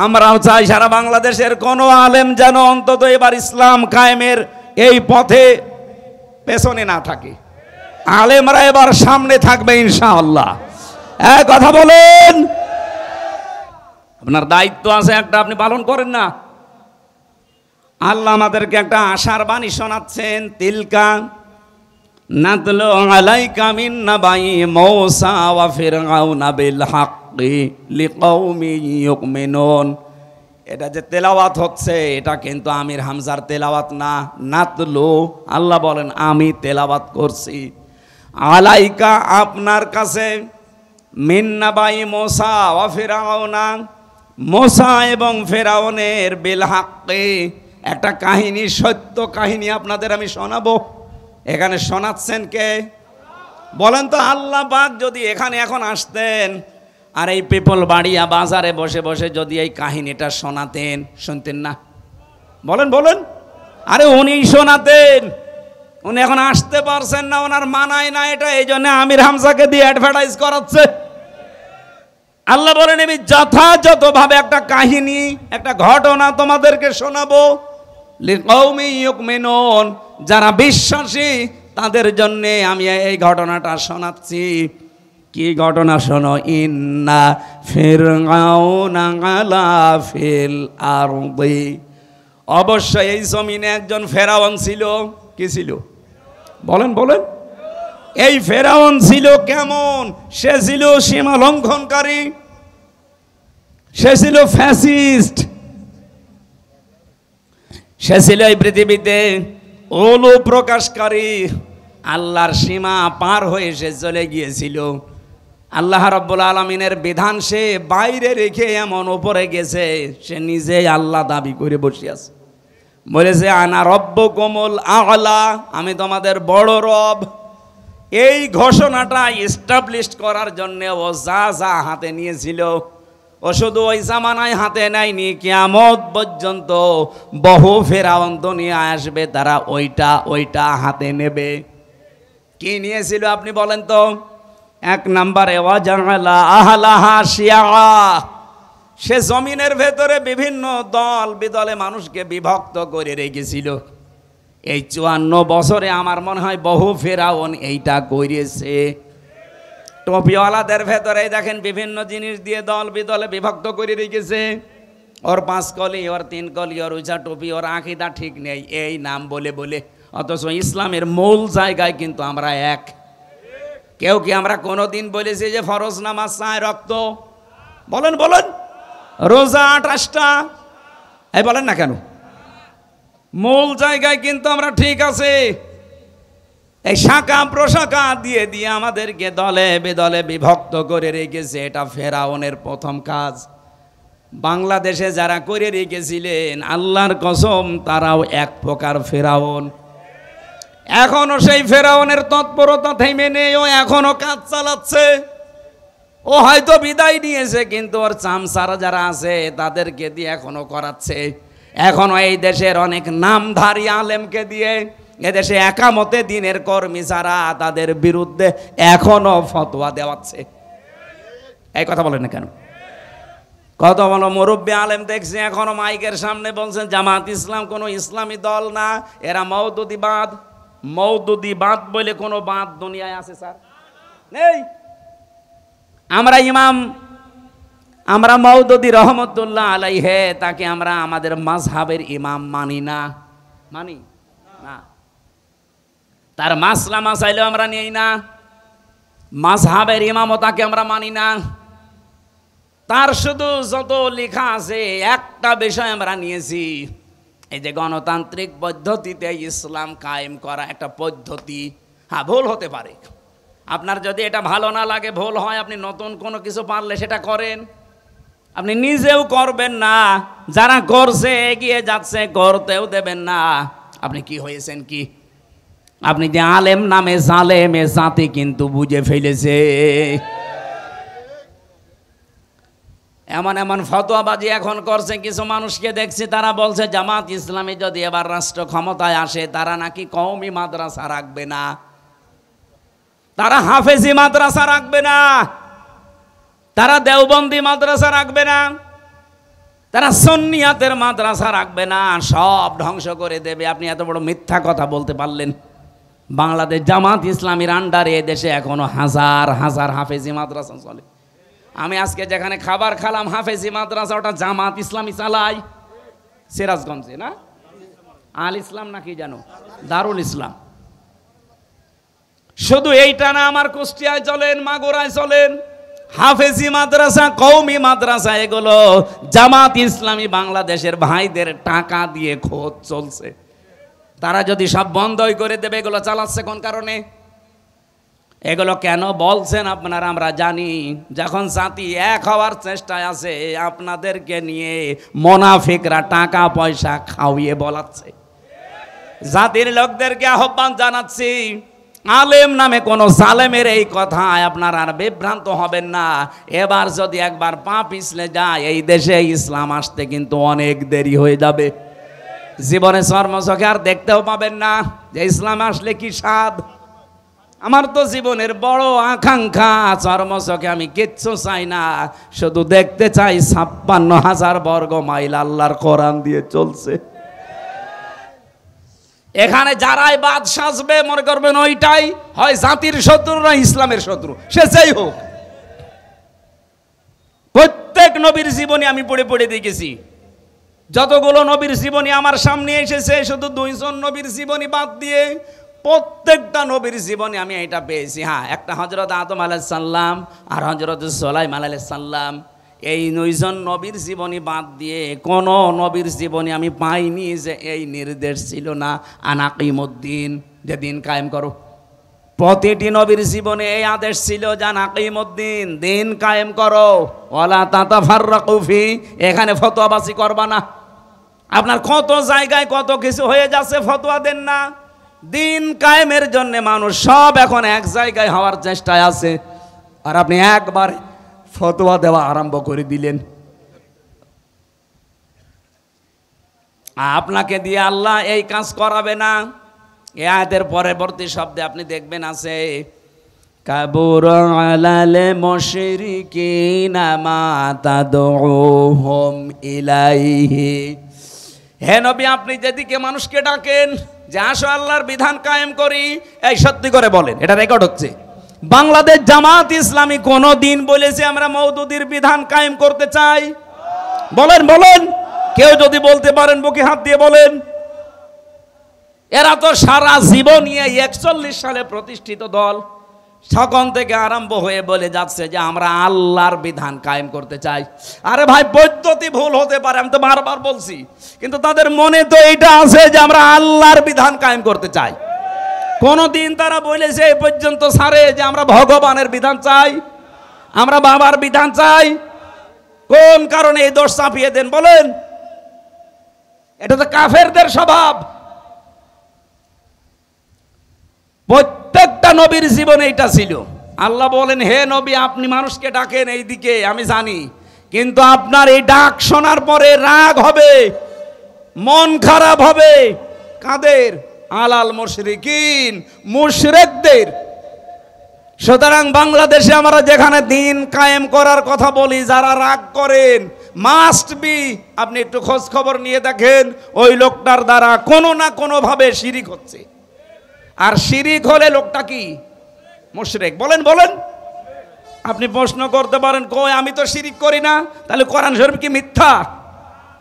আমরাও চাই সারা বাংলাদেশের কোনো আলেম যেন অন্তত এবার ইসলাম কায়েমের এই পথে পেছনে না থাকে। আলেমরা এবার সামনে থাকবে ইনশাআল্লাহ। কথা বলেন। আপনার দায়িত্ব আছে একটা, আপনি পালন করেন না। আল্লাহ আমাদেরকে একটা আশার বাণী শোনাচ্ছেন। তিলকা নাতলু আলাইকা মিন নাবাই মূসা ওয়া ফিরআউনা বিল হাক্কি লিকাউমিন ইউমিনুন। এটা যে তেলাওয়াত হচ্ছে এটা কিন্তু আমির হামজার তেলাওয়াত না, নাতলু। আল্লাহ বলেন আমি তেলাওয়াত করছি। আলাইকা আপনার কাছে, মিন নাবাই মূসা ওয়া ফিরআউনা, মূসা এবং ফেরাউনের বিল হাক্কি, একটা কাহিনী, সত্য কাহিনী আপনাদের আমি শোনাবো। এখানে শোনাচ্ছেন কে বলেন তো? আল্লাহ পাক যদি এখানে এখন আসতেন আর এই পিপল বাড়িয়া বাজারে বসে বসে যদি এই কাহিনীটা শোনাতেন, শুনতেন না? বলেন বলেন। আরে উনি শোনাতেন, উনি এখন আসতে পারছেন না, ওনার মানায় না এটা, এই জন্য আমির হামজাকে দিয়ে অ্যাডভার্টাইজ করাচ্ছে। আল্লাহ বলেন আমি যথাযথভাবে একটা কাহিনী, একটা ঘটনা তোমাদেরকে শোনাবো। লিকাউমি ইউমিনুন, যারা বিশ্বাসী তাদের জন্য আমি এই ঘটনাটা শোনাচ্ছি। কি ঘটনা শোনো? ইন্না ফিরআউনা আলা ফিল আরদি, অবশ্যই এই জমিনে একজন ফেরাউন ছিল। কি ছিল? বলেন বলেন। এই ফেরাউন ছিল কেমন? সে ছিল সীমা লঙ্ঘনকারী, সে ছিল ফ্যাসিস্ট, সে ছিল এই পৃথিবীতে ওলু প্রকাশকারী। আল্লাহর সীমা পার হয়ে সে চলে গিয়েছিল। আল্লাহ রাব্বুল আলামিনের বিধান সে বাইরে রেখে এমন উপরে গেছে, সে নিজে আল্লাহ দাবি করে বসে আছে। বলেছে আনা রব্বুকুমুল আ'লা, আমি তোমাদের বড় রব। এই ঘোষণাটা এস্টাবলিশ করার জন্য ও যা যা হাতে নিয়েছিল, ও শুধু ওই জামানায় হাতে নেয়নি, কিয়ামত পর্যন্ত বহু ফেরাউন দুনিয়া আসবে, তারা ওইটা হাতে নেবে। কি নিয়েছিল আপনি বলেন তো? এক নম্বরে ওয়াজাআলা আহলাহা শিয়া, সে জমিনের ভেতরে বিভিন্ন দল বিদলে মানুষকে বিভক্ত করে রেখেছিল। এই 54 বছরে আমার মনে হয় বহু ফেরাউন এইটা করেছে। টপিওয়ালাদের ভেতরে দেখেন বিভিন্ন জিনিস দিয়ে দল বিদলে বিভক্ত করে রেখেছে। ওর 5 কলি, ওর 3 কলি, ওর উঁচা টুপি, ওর আকিদা ঠিক নেই, এই নাম বলে বলে। অথচ ইসলামের মূল জায়গায় কিন্তু আমরা এক। কেউ কি আমরা কোনোদিন বলেছি যে ফরজ নামাজ 4 রক্ত? বলেন বলেন। রোজা 28টা, এই বলেন না কেন? মূল জায়গায় কিন্তু আমরা ঠিক আছে। এই শাখা প্রশাখা দিয়ে দিয়ে আমাদেরকে দলে বেদলে বিভক্ত করে রেখেছে। এটা ফেরাউনের প্রথম কাজ। বাংলাদেশে যারা করে রেখেছিলেন, আল্লাহর কসম তারাও এক প্রকার ফেরাউন। এখনো সেই ফেরাউনের তৎপরতা থেমে নেই, ও এখনো কাজ চালাচ্ছে। ও হয়তো বিদায় নিয়েছে, কিন্তু ওর চামচারা যারা আছে তাদেরকে দিয়ে এখনো করাচ্ছে। এখনো এই দেশের অনেক নামধারী আলেমকে দিয়ে এদেশে একামতে দিনের কর্মী যারা, তাদের বিরুদ্ধে এখনো ফতোয়া দেওয়াচ্ছে। এই কথা বলেন না কেন? কত বলো মুরব্বী আলেম দেখছি এখনো মাইকের সামনে বলছেন জামাত ইসলাম কোনো ইসলামী দল না, এরা মওদুদিবাদ। মওদুদিবাদ বলে কোনো বাদ দুনিয়ায় আছে স্যার? নেই। আমরা মওদুদি রহমতুল্লাহ আলাইহে তাকে আমরা আমাদের মাযহাবের ইমাম মানি না। মানি না। তার মাসলা মাসাইলেও আমরা নেই না। মাযহাবের ইমামও তাকে আমরা মানি না। তার শুধু যত লেখা আছে একটা বিষয় আমরা নিয়েছি, এই যে গণতান্ত্রিক পদ্ধতিতে ইসলাম কায়েম করা একটা পদ্ধতি। হ্যাঁ, ভুল হতে পারে। আপনার যদি এটা ভালো না লাগে, ভুল হয়, আপনি নতুন কোনো কিছু পারলে সেটা করেন। আপনি নিজেও করবেন না, যারা করছে এগিয়ে যাচ্ছে করতেও দেবেন না। আপনি কি হয়েছেন? কি আপনি যে আলেম নামে জালেম, এ জাতি কিন্তু বুঝে ফেলেছে। এমন এমন ফতোয়াবাজি এখন করছে, কিছু মানুষকে দেখছি তারা বলছে জামাত ইসলামী যদি এবার রাষ্ট্র ক্ষমতায় আসে, তারা নাকি কওমি মাদ্রাসা রাখবে না, তারা হাফেজি মাদ্রাসা রাখবে না, তারা দেওবন্দি মাদ্রাসা রাখবে না, তারা সুন্নিয়াতের মাদ্রাসা রাখবে না, সব ধ্বংস করে দেবে। আপনি এত বড় মিথ্যা কথা বলতে পারলেন? বাংলাদেশ জামাত ইসলামীর আন্ডারে দেশে এখনো হাজার হাজার হাফেজি মাদ্রাসা চলে। আমি আজকে যেখানে খাবার খালাম হাফেজি মাদ্রাসা, ওটা জামাত ইসলামী চালায়, সিরাজগঞ্জে না? আল ইসলাম নাকি জানো, দারুল ইসলাম। শুধু এইটা না, আমার কুষ্টিয়ায় চলেন, মাগুরায় চলেন, হাফেজি মাদ্রাসা, কওমি মাদ্রাসা, এগুলো জামাত ইসলামী বাংলাদেশের ভাইদের টাকা দিয়ে খোঁজ চলছে। তারা যদি সব বন্ধই করে দেবে, এগুলো চালাচ্ছে কোন কারণে? এগুলো কেন বলছেন আপনারা আমরা জানি। যখন জাতি এক হওয়ার চেষ্টায় আছে, আপনাদেরকে নিয়ে মুনাফিকরা টাকা পয়সা খাওয়িয়ে বলাচ্ছে। জাতির লোকদেরকে আহ্বান জানাচ্ছি, আলেম নামে কোন জালেমের এই কথায় আপনারা আর বিভ্রান্ত হবেন না। এবার যদি একবার পা পিছলে যায়, এই দেশে ইসলাম আসতে কিন্তু অনেক দেরি হয়ে যাবে। জীবনে চর্মচোখে আর দেখতেও পাবেন না যে ইসলাম আসলে কি স্বাদ। আমার তো জীবনের বড় আকাঙ্ক্ষা, চর্মচোখে আমি কিচ্ছু চাই না, শুধু দেখতে চাই 56,000 বর্গ মাইল আল্লাহর কোরআন দিয়ে চলছে। এখানে যারাই বাদ সাজবে মনে করবেন ওইটাই হয় জাতির শত্রু না ইসলামের শত্রু, সে যাই হোক। প্রত্যেক নবীর জীবনী আমি পড়ে পড়ে দেখেছি, যতগুলো নবীর জীবনী আমার সামনে এসেছে শুধু 2 জন নবীর জীবনী বাদ দিয়ে প্রত্যেকটা নবীর জীবনী আমি এটা পেয়েছি। হ্যাঁ, একটা হযরত আদম আলাইহিস সালাম আর হযরত সুলাইমান আলাইহিস সালাম, এই 2 জন নবীর জীবনী বাদ দিয়ে কোন নবীর জীবনী আমি পাইনি যে এই নির্দেশ ছিল না আনাকিমুদ্দিন, যে দিন কায়েম করো। প্রতিটি নবীর জীবনে এই আদেশ ছিল যে আনাকিমুদ্দিন, দিন কায়েম করো, ওয়ালা তাতাফাররাকু ফি, এখানে ফতোয়াবাজি করবা না। আপনার কত জায়গায় কত কিছু হয়ে যাচ্ছে, ফতোয়া দেন না। দিন কায়েমের জন্য মানুষ সব এখন এক জায়গায় হওয়ার চেষ্টায় আছে, আর আপনি একবার ফতোয়া দেওয়া আরম্ভ করে দিলেন। আপনাকে দিয়ে আল্লাহ এই কাজ করাবে না। এই আয়াতের পরবর্তী শব্দে আপনি দেখবেন আছে কাবুর আলাল মুশরিকিনা মা তাদউহুম ইলাইহি। হে নবী, আপনি যেদিকে মানুষকে ডাকেন যে আসো আল্লাহর বিধান কায়েম করি, এই সত্যি করে বলেন, এটা রেকর্ড হচ্ছে, বাংলাদেশ জামাত ইসলামী কোন দিন বলেছে আমরা মওদুদির বিধান কায়েম করতে চাই? বলেন বলেন, কেউ যদি বলতে পারেন বুকে হাত দিয়ে বলেন। এরা তো সারা জীবন নিয়ে 41 সালে প্রতিষ্ঠিত দল, তখন থেকে আরম্ভ হয়ে বলে যাচ্ছে যে আমরা আল্লাহর বিধান কায়েম করতে চাই। আরে ভাই, পদ্ধতি ভুল হতে পারে, আমি তো বারবার বলছি, কিন্তু তাদের মনে তো এইটা আছে যে আমরা আল্লাহর বিধান কায়েম করতে চাই। কোনদিন তারা বলেছে এই পর্যন্ত সারে যে আমরা ভগবানের বিধান চাই, আমরা বাবার বিধান চাই? কোন কারণে এই দোষ চাপিয়ে দেন বলেন? এটা তো কাফেরদের স্বভাব। প্রত্যেকটা নবীর জীবনে এটা ছিল। আল্লাহ বলেন, হে নবী, আপনি মানুষকে ডাকেন এই দিকে, আমি জানি, কিন্তু আপনার এই ডাক শোনার পরে রাগ হবে, মন খারাপ হবে। কাদের? আলাল মুশরিকিন, মুশরিকদের। সুতরাং বাংলাদেশে আমরা যেখানে দিন কায়েম করার কথা বলি, যারা রাগ করেন, মাস্ট বি আপনি একটু খোঁজ খবর নিয়ে দেখেন ওই লোকটার দ্বারা কোনো না কোনো ভাবে শিরিক হচ্ছে। আর শিরিক হলে লোকটা কি? মুশরিক। বলেন বলেন। আপনি প্রশ্ন করতে পারেন, কই আমি তো শিরিক করি না, তাহলে কোরআন শরীফ কি মিথ্যা?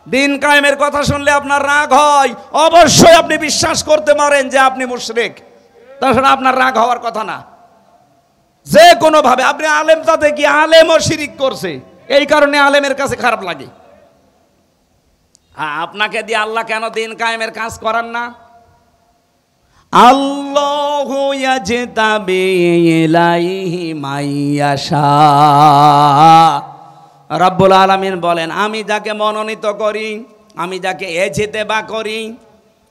দিন কায়েমের কথা শুনলে আপনার রাগ হয়, অবশ্যই আপনি বিশ্বাস করতে পারেন যে আপনি মুশরিক, তাছাড়া আপনার রাগ হওয়ার কথা না। যে কোনো ভাবে আপনি আলেম, তাতে কি আলেমও শিরিক করছে, এই কারণে আলেমের কাছে খারাপ লাগে। আপনাকে দিয়ে আল্লাহ কেন দিন কায়েমের কাজ করান না? আল্লাহু ইয়াজতাবি ইলাইহি মাইয়াশা। রব্বুল আলামিন বলেন, আমি যাকে মনোনীত করি, আমি যাকে ইজতেবা করি,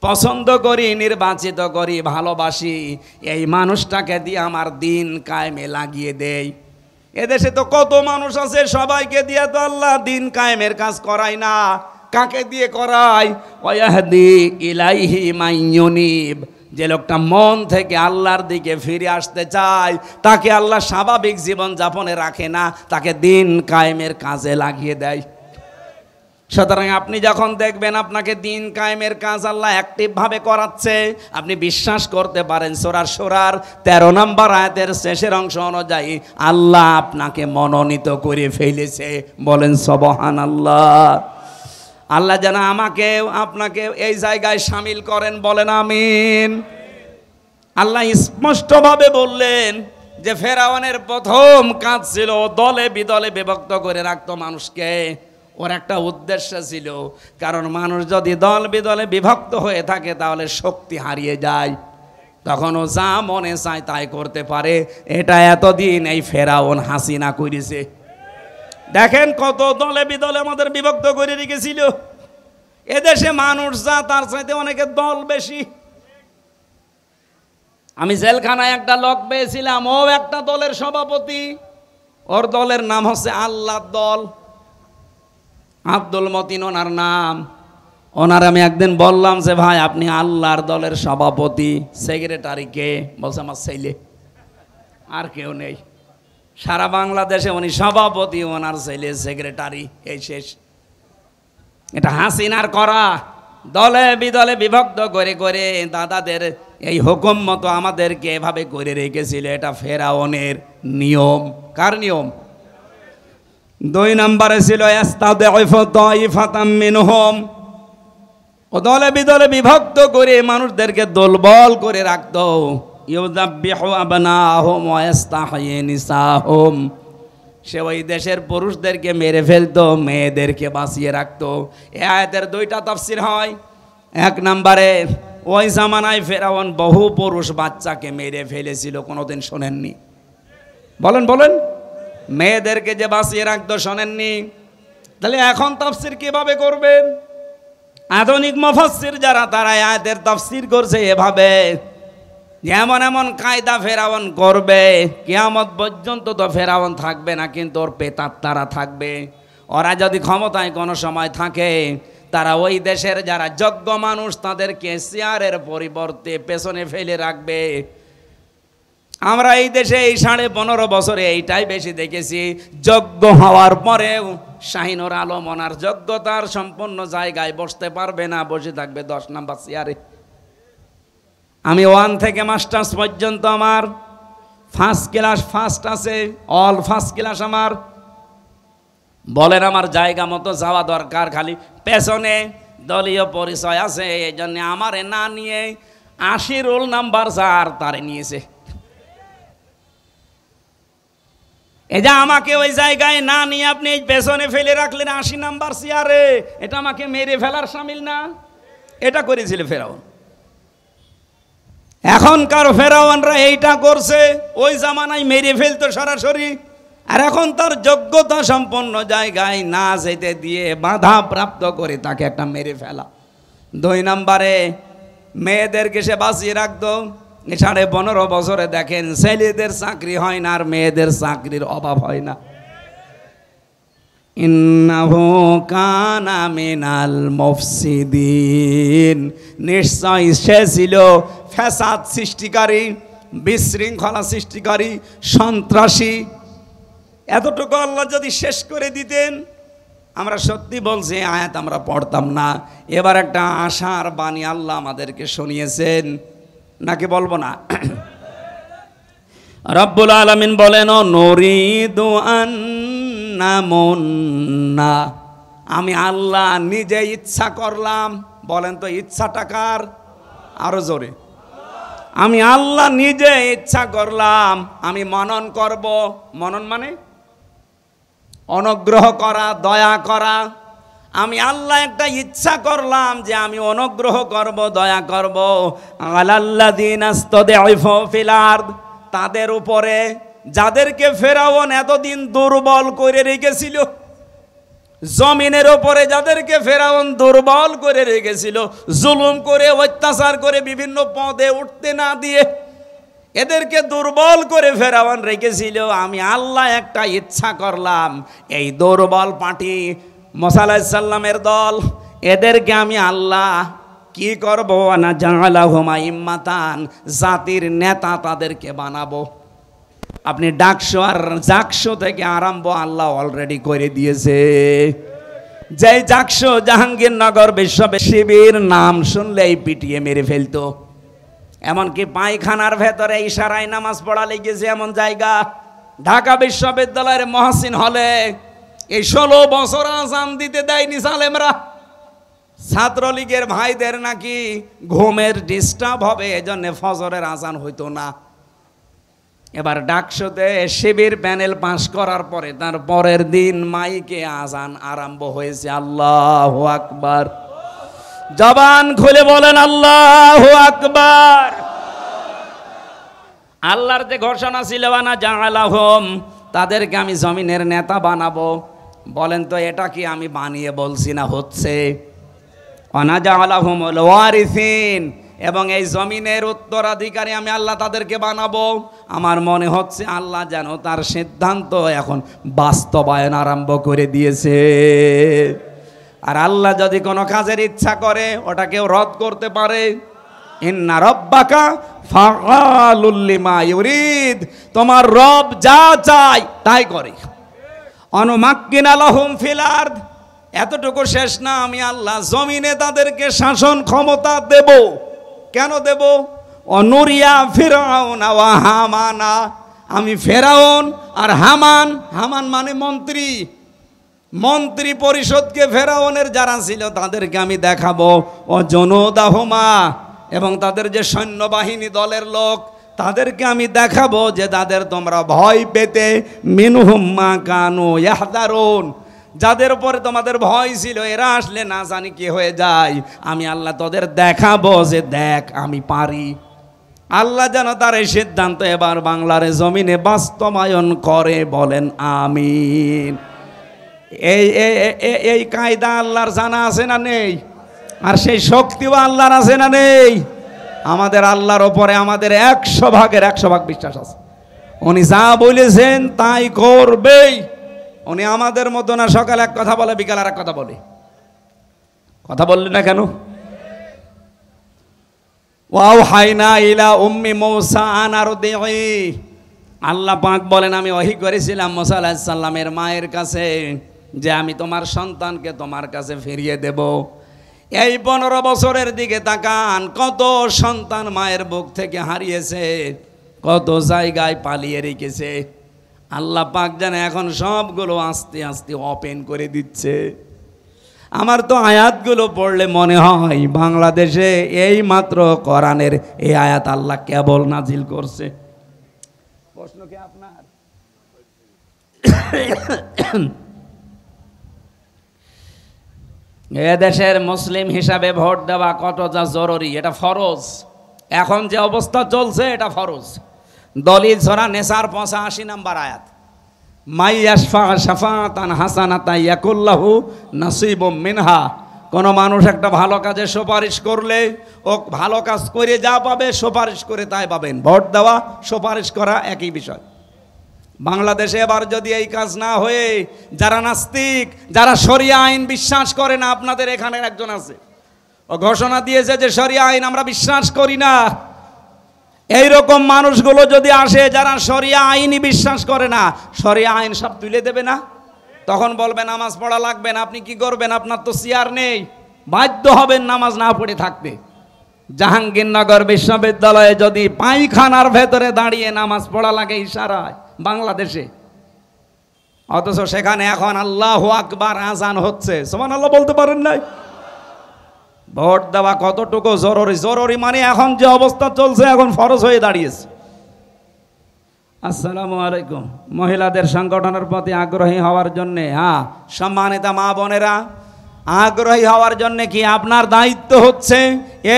পছন্দ করি, নির্বাচিত করি, ভালোবাসি, এই মানুষটাকে দিয়ে আমার দিন কায়েমে লাগিয়ে দেই। এদেশে তো কত মানুষ আছে, সবাইকে দিয়ে তো আল্লাহ দিন কায়েমের কাজ করায় না। কাকে দিয়ে করায়? ওয়াহদি ইলাইহি মাইয়ুনিব। যে লোকটা মন থেকে আল্লাহর দিকে ফিরে আসতে চায়, তাকে আল্লাহ স্বাভাবিক জীবন যাপনে রাখে না, তাকে দিন কায়েমের কাজে লাগিয়ে দেয়। সুতরাং আপনি যখন দেখবেন আপনাকে দিন কায়েমের কাজ আল্লাহ অ্যাক্টিভভাবে করাচ্ছে, আপনি বিশ্বাস করতে পারেন সূরা শুরার 13 নম্বর আয়াতের শেষের অংশ অনুযায়ী আল্লাহ আপনাকে মনোনীত করে ফেলেছে। বলেন সুবহানাল্লাহ। আল্লাহ যেন আমাকে আপনাকে এই জায়গায় শামিল করেন, বলেন আমিন। আল্লাহ স্পষ্টভাবে বললেন যে ফেরাউনের প্রথম কাজ ছিল দলে বিদলে বিভক্ত করে রাখতো মানুষকে। ওর একটা উদ্দেশ্য ছিল, কারণ মানুষ যদি দল বিদলে বিভক্ত হয়ে থাকে তাহলে শক্তি হারিয়ে যায়, তখন ও যা মনে চায় তাই করতে পারে। এটা এতদিন এই ফেরাউন হাসিনা করেছে। দেখেন কত দলে বিদলে আমাদের বিভক্ত করে রেখেছিল। এদেশে মানুষ যা, তার চাইতে অনেকের দল বেশি। আমি জেলখানায় একটা লোক পেয়েছিলাম, ও একটা দলের সভাপতি, ওর দলের নাম হচ্ছে আল্লাহর দল, আব্দুল মতিন ওনার নাম। ওনার আমি একদিন বললাম যে ভাই আপনি আল্লাহর দলের সভাপতি, সেক্রেটারি কে? বলছে আমার ছেলে, আর কেউ নেই। সারা বাংলাদেশে উনি সভাপতি, ওনার ছেলে সেক্রেটারি, এই শেষ। এটা হাসিনার করা। দলে বিদলে বিভক্ত করে করে দাদাদের এই হুকুম মতো আমাদেরকে এভাবে করে রেখেছিল। এটা ফেরাউনের নিয়ম। কার নিয়ম? 2 নম্বরে ছিল ইস্তাদঈফু তাইফাতাম মিনহুম, ও দলে বিদলে বিভক্ত করে মানুষদেরকে দুর্বল করে রাখতো। ইউযাব্বিহু আবনাহুম ওয়া ইস্তাহয়ি নিসাহুম, সে ওই দেশের পুরুষদেরকে মেরে ফেলতো, মেয়েদেরকে বাঁচিয়ে রাখতো। এই আয়াতের 2টা তাফসীর হয়। 1 নম্বরে ওই জামানায় ফেরাউন বহু পুরুষ বাচ্চাকে মেরে ফেলেছিল, কোনোদিন শোনেননি? বলেন বলেন, মেয়েদেরকে যে বাঁচিয়ে রাখতো শোনেননি? তাহলে এখন তাফসীর কিভাবে করবেন? আধুনিক মুফাসসির যারা, তারা আয়াতের তাফসীর করছে এভাবে, যেমন এমন কায়দা ফেরাউন করবে, কিয়ামত পর্যন্ত তো ফেরাউন থাকবে না, কিন্তু ওর পেতাত্তারা থাকবে। ওরা যদি ক্ষমতায় কোনো সময় থাকে, তারা ওই দেশের যারা যোগ্য মানুষ তাদেরকে চেয়ারের পরিবর্তে পেছনে ফেলে রাখবে। আমরা এই দেশে এই 15.5 বছরে এইটাই বেশি দেখেছি। যোগ্য হওয়ার পরেও শাহিনুর আলম ওনার যোগ্যতার সম্পূর্ণ জায়গায় বসতে পারবে না, বসে থাকবে 10 নম্বর চেয়ারে। আমি 1 থেকে মাস্টার্স পর্যন্ত আমার ফার্স্ট ক্লাস ফার্স্ট আছে, অল ফার্স্ট ক্লাস আমার। বলেন আমার জায়গা মতো যাওয়া দরকার, খালি পেছনে দলীয় পরিচয় আছে, এই জন্য আমারে না নিয়ে 80 রোল নাম্বার যার তারে নিয়েছে। এই যে আমাকে ওই জায়গায় না নিয়ে আপনি এই পেছনে ফেলে রাখলেন 80 নাম্বার চেয়ারে, এটা আমাকে মেরে ফেলার শামিল না? এটা করেছিল ফেরাউন। এখনকার ফেরাউনরা এইটা করছে, ওই জামানায় মেরে ফেলতো সরাসরি, আর এখন তার যোগ্যতা সম্পন্ন জায়গায় না যেতে দিয়ে বাধা প্রাপ্ত করে তাকে একটা মেরে ফেলা। 2 নম্বরে মেয়েদেরকে সে বাঁচিয়ে রাখতো। 15.5 বছরে দেখেন ছেলেদের চাকরি হয় না আর মেয়েদের চাকরির অভাব হয় না। ইন্নাহু কানা মিনাল মুফসিদিন, নিশ্চয় সে ছিল ফ্যাসাদ সৃষ্টিকারী, বিশৃঙ্খলা সৃষ্টিকারী, সন্ত্রাসী। এতটুকু আল্লাহ যদি শেষ করে দিতেন, আমরা সত্যি বলছি আয়াত আমরা পড়তাম না। এবার একটা আশার বাণী আল্লাহ আমাদেরকে শুনিয়েছেন, নাকি বলবো না? রব্বুল আলামিন বলেন, নুরিদু আন্নামুন্না, আমি আল্লাহ নিজে ইচ্ছা করলাম। বলেন তো ইচ্ছাটা কার? আরো জোরে। আমি আল্লাহ নিজে ইচ্ছা করলাম, আমি মনন করব। মনন মানে অনুগ্রহ করা, দয়া করা। আমি আল্লাহ একটা ইচ্ছা করলাম যে আমি অনুগ্রহ করব, দয়া করব। আলাল্লাযিনা ইসতাদঈফু ফিল আরদ, তাদের উপরে যাদেরকে ফেরাউন এতদিন দুর্বল করে রেখেছিল। জমিনের উপরে যাদেরকে ফেরাউন দুর্বল করে রেখেছিল, জুলুম করে, অত্যাচার করে, বিভিন্ন পদে উঠতে না দিয়ে এদেরকে দুর্বল করে ফেরাউন রেখেছিল। আমি আল্লাহ একটা ইচ্ছা করলাম, এই দুর্বল পার্টি মুসা আলাইহিস সালামের দল, এদেরকে আমি আল্লাহ কি করব? না জাআলাহুম আইম্মাতান, জাতির নেতা তাদেরকে বানাবো। আপনি ডাকশো আর জাকশো থেকে আরম্ভ আল্লাহ অলরেডি করে দিয়েছে। যে জাকশো জাহাঙ্গীরনগর বিশ্ববিদ্যালয়ের নাম শুনলেই পিটিয়ে মেরে ফেলতো। এমনকি পায়খানার ভেতরে ইশারায় নামাজ পড়া লেগেছে এমন জায়গা। ঢাকা বিশ্ববিদ্যালয়ের মহসিন হলে এই 16 বছর আজান দিতে দেয়নি সালেমরা। ছাত্রলীগের ভাইদের নাকি ঘুমের ডিস্টার্ব হবে, এজন্য ফজরের আজান হইতো না। এবার ডাকশোতে শিবির প্যানেল পাস করার পরে তার পরের দিন মাইকে আজান আরম্ভ হয়েছে। আল্লাহু আকবার, জবান খুলে বলেন আল্লাহু আকবার। আল্লাহর যে ঘোষণা ছিল না জাআলাহুম, তাদেরকে আমি জমিনের নেতা বানাবো। বলেন তো এটা কি আমি বানিয়ে বলছি না হচ্ছে? ওয়ানা জাআলাহুমুল ওয়ারিসিন, এবং এই জমিনের উত্তরাধিকারী আমি আল্লাহ তাদেরকে বানাবো। আমার মনে হচ্ছে আল্লাহ যেন তার সিদ্ধান্ত এখন বাস্তবায়ন আরম্ভ করে দিয়েছে। আর আল্লাহ যদি কোনো কাজের ইচ্ছা করে ওটা কেউ রদ করতে পারে? ইন্না রাব্বাকা ফাআলুল লিমা ইউরিদ, তোমার রব যা চায় তাই করে। অনুমাক্কিনা লাহুম ফিল আরদ, এতটুকু শেষ না, আমি আল্লাহ জমিনে তাদেরকে শাসন ক্ষমতা দেব। কেন দেব? অনুরিয়া ফিরাউন ওয়া হামানা, আমি ফেরাউন আর হামান, হামান মানে মন্ত্রী, মন্ত্রী পরিষদকে ফেরাউনের যারা ছিল তাদেরকে আমি দেখাবো। ও জনদাহুমা, এবং তাদের যে সৈন্যবাহিনী দলের লোক তাদেরকে আমি দেখাবো যে তাদের তোমরা ভয় পেতে, মিনহুম মা কানু ইয়াহদারুন, যাদের উপরে তোমাদের ভয় ছিল এরা আসলে না জানি কি হয়ে যায়, আমি আল্লাহ তোদের দেখাবো যে দেখ আমি পারি। আল্লাহ যেন তার এই সিদ্ধান্ত এবার বাংলার জমিনে বাস্তবায়ন করে, বলেন আমিন। এই কায়দা আল্লাহর জানা আছে না নেই? আর সেই শক্তিও আল্লাহর আছে না নেই? আমাদের আল্লাহর ওপরে আমাদের 100% বিশ্বাস আছে। উনি যা বলেছেন তাই করবেই। উনি আমাদের মতো না, সকালে এক কথা বলে বিকাল আর এক কথা বলে। কথা বললেন না কেন? ওয়াওহাইনা ইলা উম্মি মূসা আন আরদিহি, আল্লাহ পাক বলেন আমি ওহী করেছিলাম মুসা আলাইহিস সালামের মায়ের কাছে যে আমি তোমার সন্তানকে তোমার কাছে ফিরিয়ে দেব। এই 15 বছরের দিকে তাকান, কত সন্তান মায়ের বুক থেকে হারিয়েছে, কত জায়গায় পালিয়ে রেখেছে। আল্লাহ পাক জানে এখন সবগুলো আস্তে আস্তে ওপেন করে দিচ্ছে। আমার তো আয়াতগুলো পড়লে মনে হয় বাংলাদেশে এই মাত্র কোরআনের এই আয়াত আল্লাহ কেবল নাজিল করছে। প্রশ্ন কি আপনার? এদেশের মুসলিম হিসাবে ভোট দেওয়া কতটা জরুরি, এটা ফরজ। এখন যে অবস্থা চলছে এটা ফরজ। দলিল সূরা নেসার 85 নম্বর আয়াত, মাই ইয়াশফা শাফাতান হাসানাতা ইয়াকুল্লাহু নাসিবুম মিনহা, কোন মানুষ একটা ভালো কাজে সুপারিশ করলে ও ভালো কাজ করে যা পাবে সুপারিশ করে তাই পাবেন। ভোট দেওয়া সুপারিশ করা একই বিষয়। বাংলাদেশে এবার যদি এই কাজ না হয়ে যারা নাস্তিক, যারা শরিয়া আইন বিশ্বাস করে না, আপনাদের এখানে একজন আছে, ও ঘোষণা দিয়েছে যে শরিয়া আইন আমরা বিশ্বাস করি না। এইরকম মানুষগুলো যদি আসে যারা শরিয়া আইনই বিশ্বাস করে না, শরিয়া আইন সব তুলে দেবে না, তখন বলবেন নামাজ পড়া লাগবে না। আপনি কি করবেন? আপনার তো চেয়ার নেই, বাধ্য হবেন নামাজ না পড়ে থাকতে। জাহাঙ্গীরনগর বিশ্ববিদ্যালয়ে যদি পায়খানার ভেতরে দাঁড়িয়ে নামাজ পড়া লাগে ইশারায় বাংলাদেশে, অথচ সেখানে এখন আল্লাহু আকবার আজান হচ্ছে, সুবহানাল্লাহ বলতে পারেন নাই? ভোট দেওয়া কতটুকু জরুরি? জরুরি মানে এখন যে অবস্থা চলছে এখন ফরজ হয়ে দাঁড়িয়েছে। আসসালামু আলাইকুম। মহিলাদের সংগঠনের প্রতি আগ্রহী হওয়ার জন্যে, হ্যাঁ সম্মানিত মা বোনেরা, আগ্রহী হওয়ার জন্যে কি আপনার দায়িত্ব হচ্ছে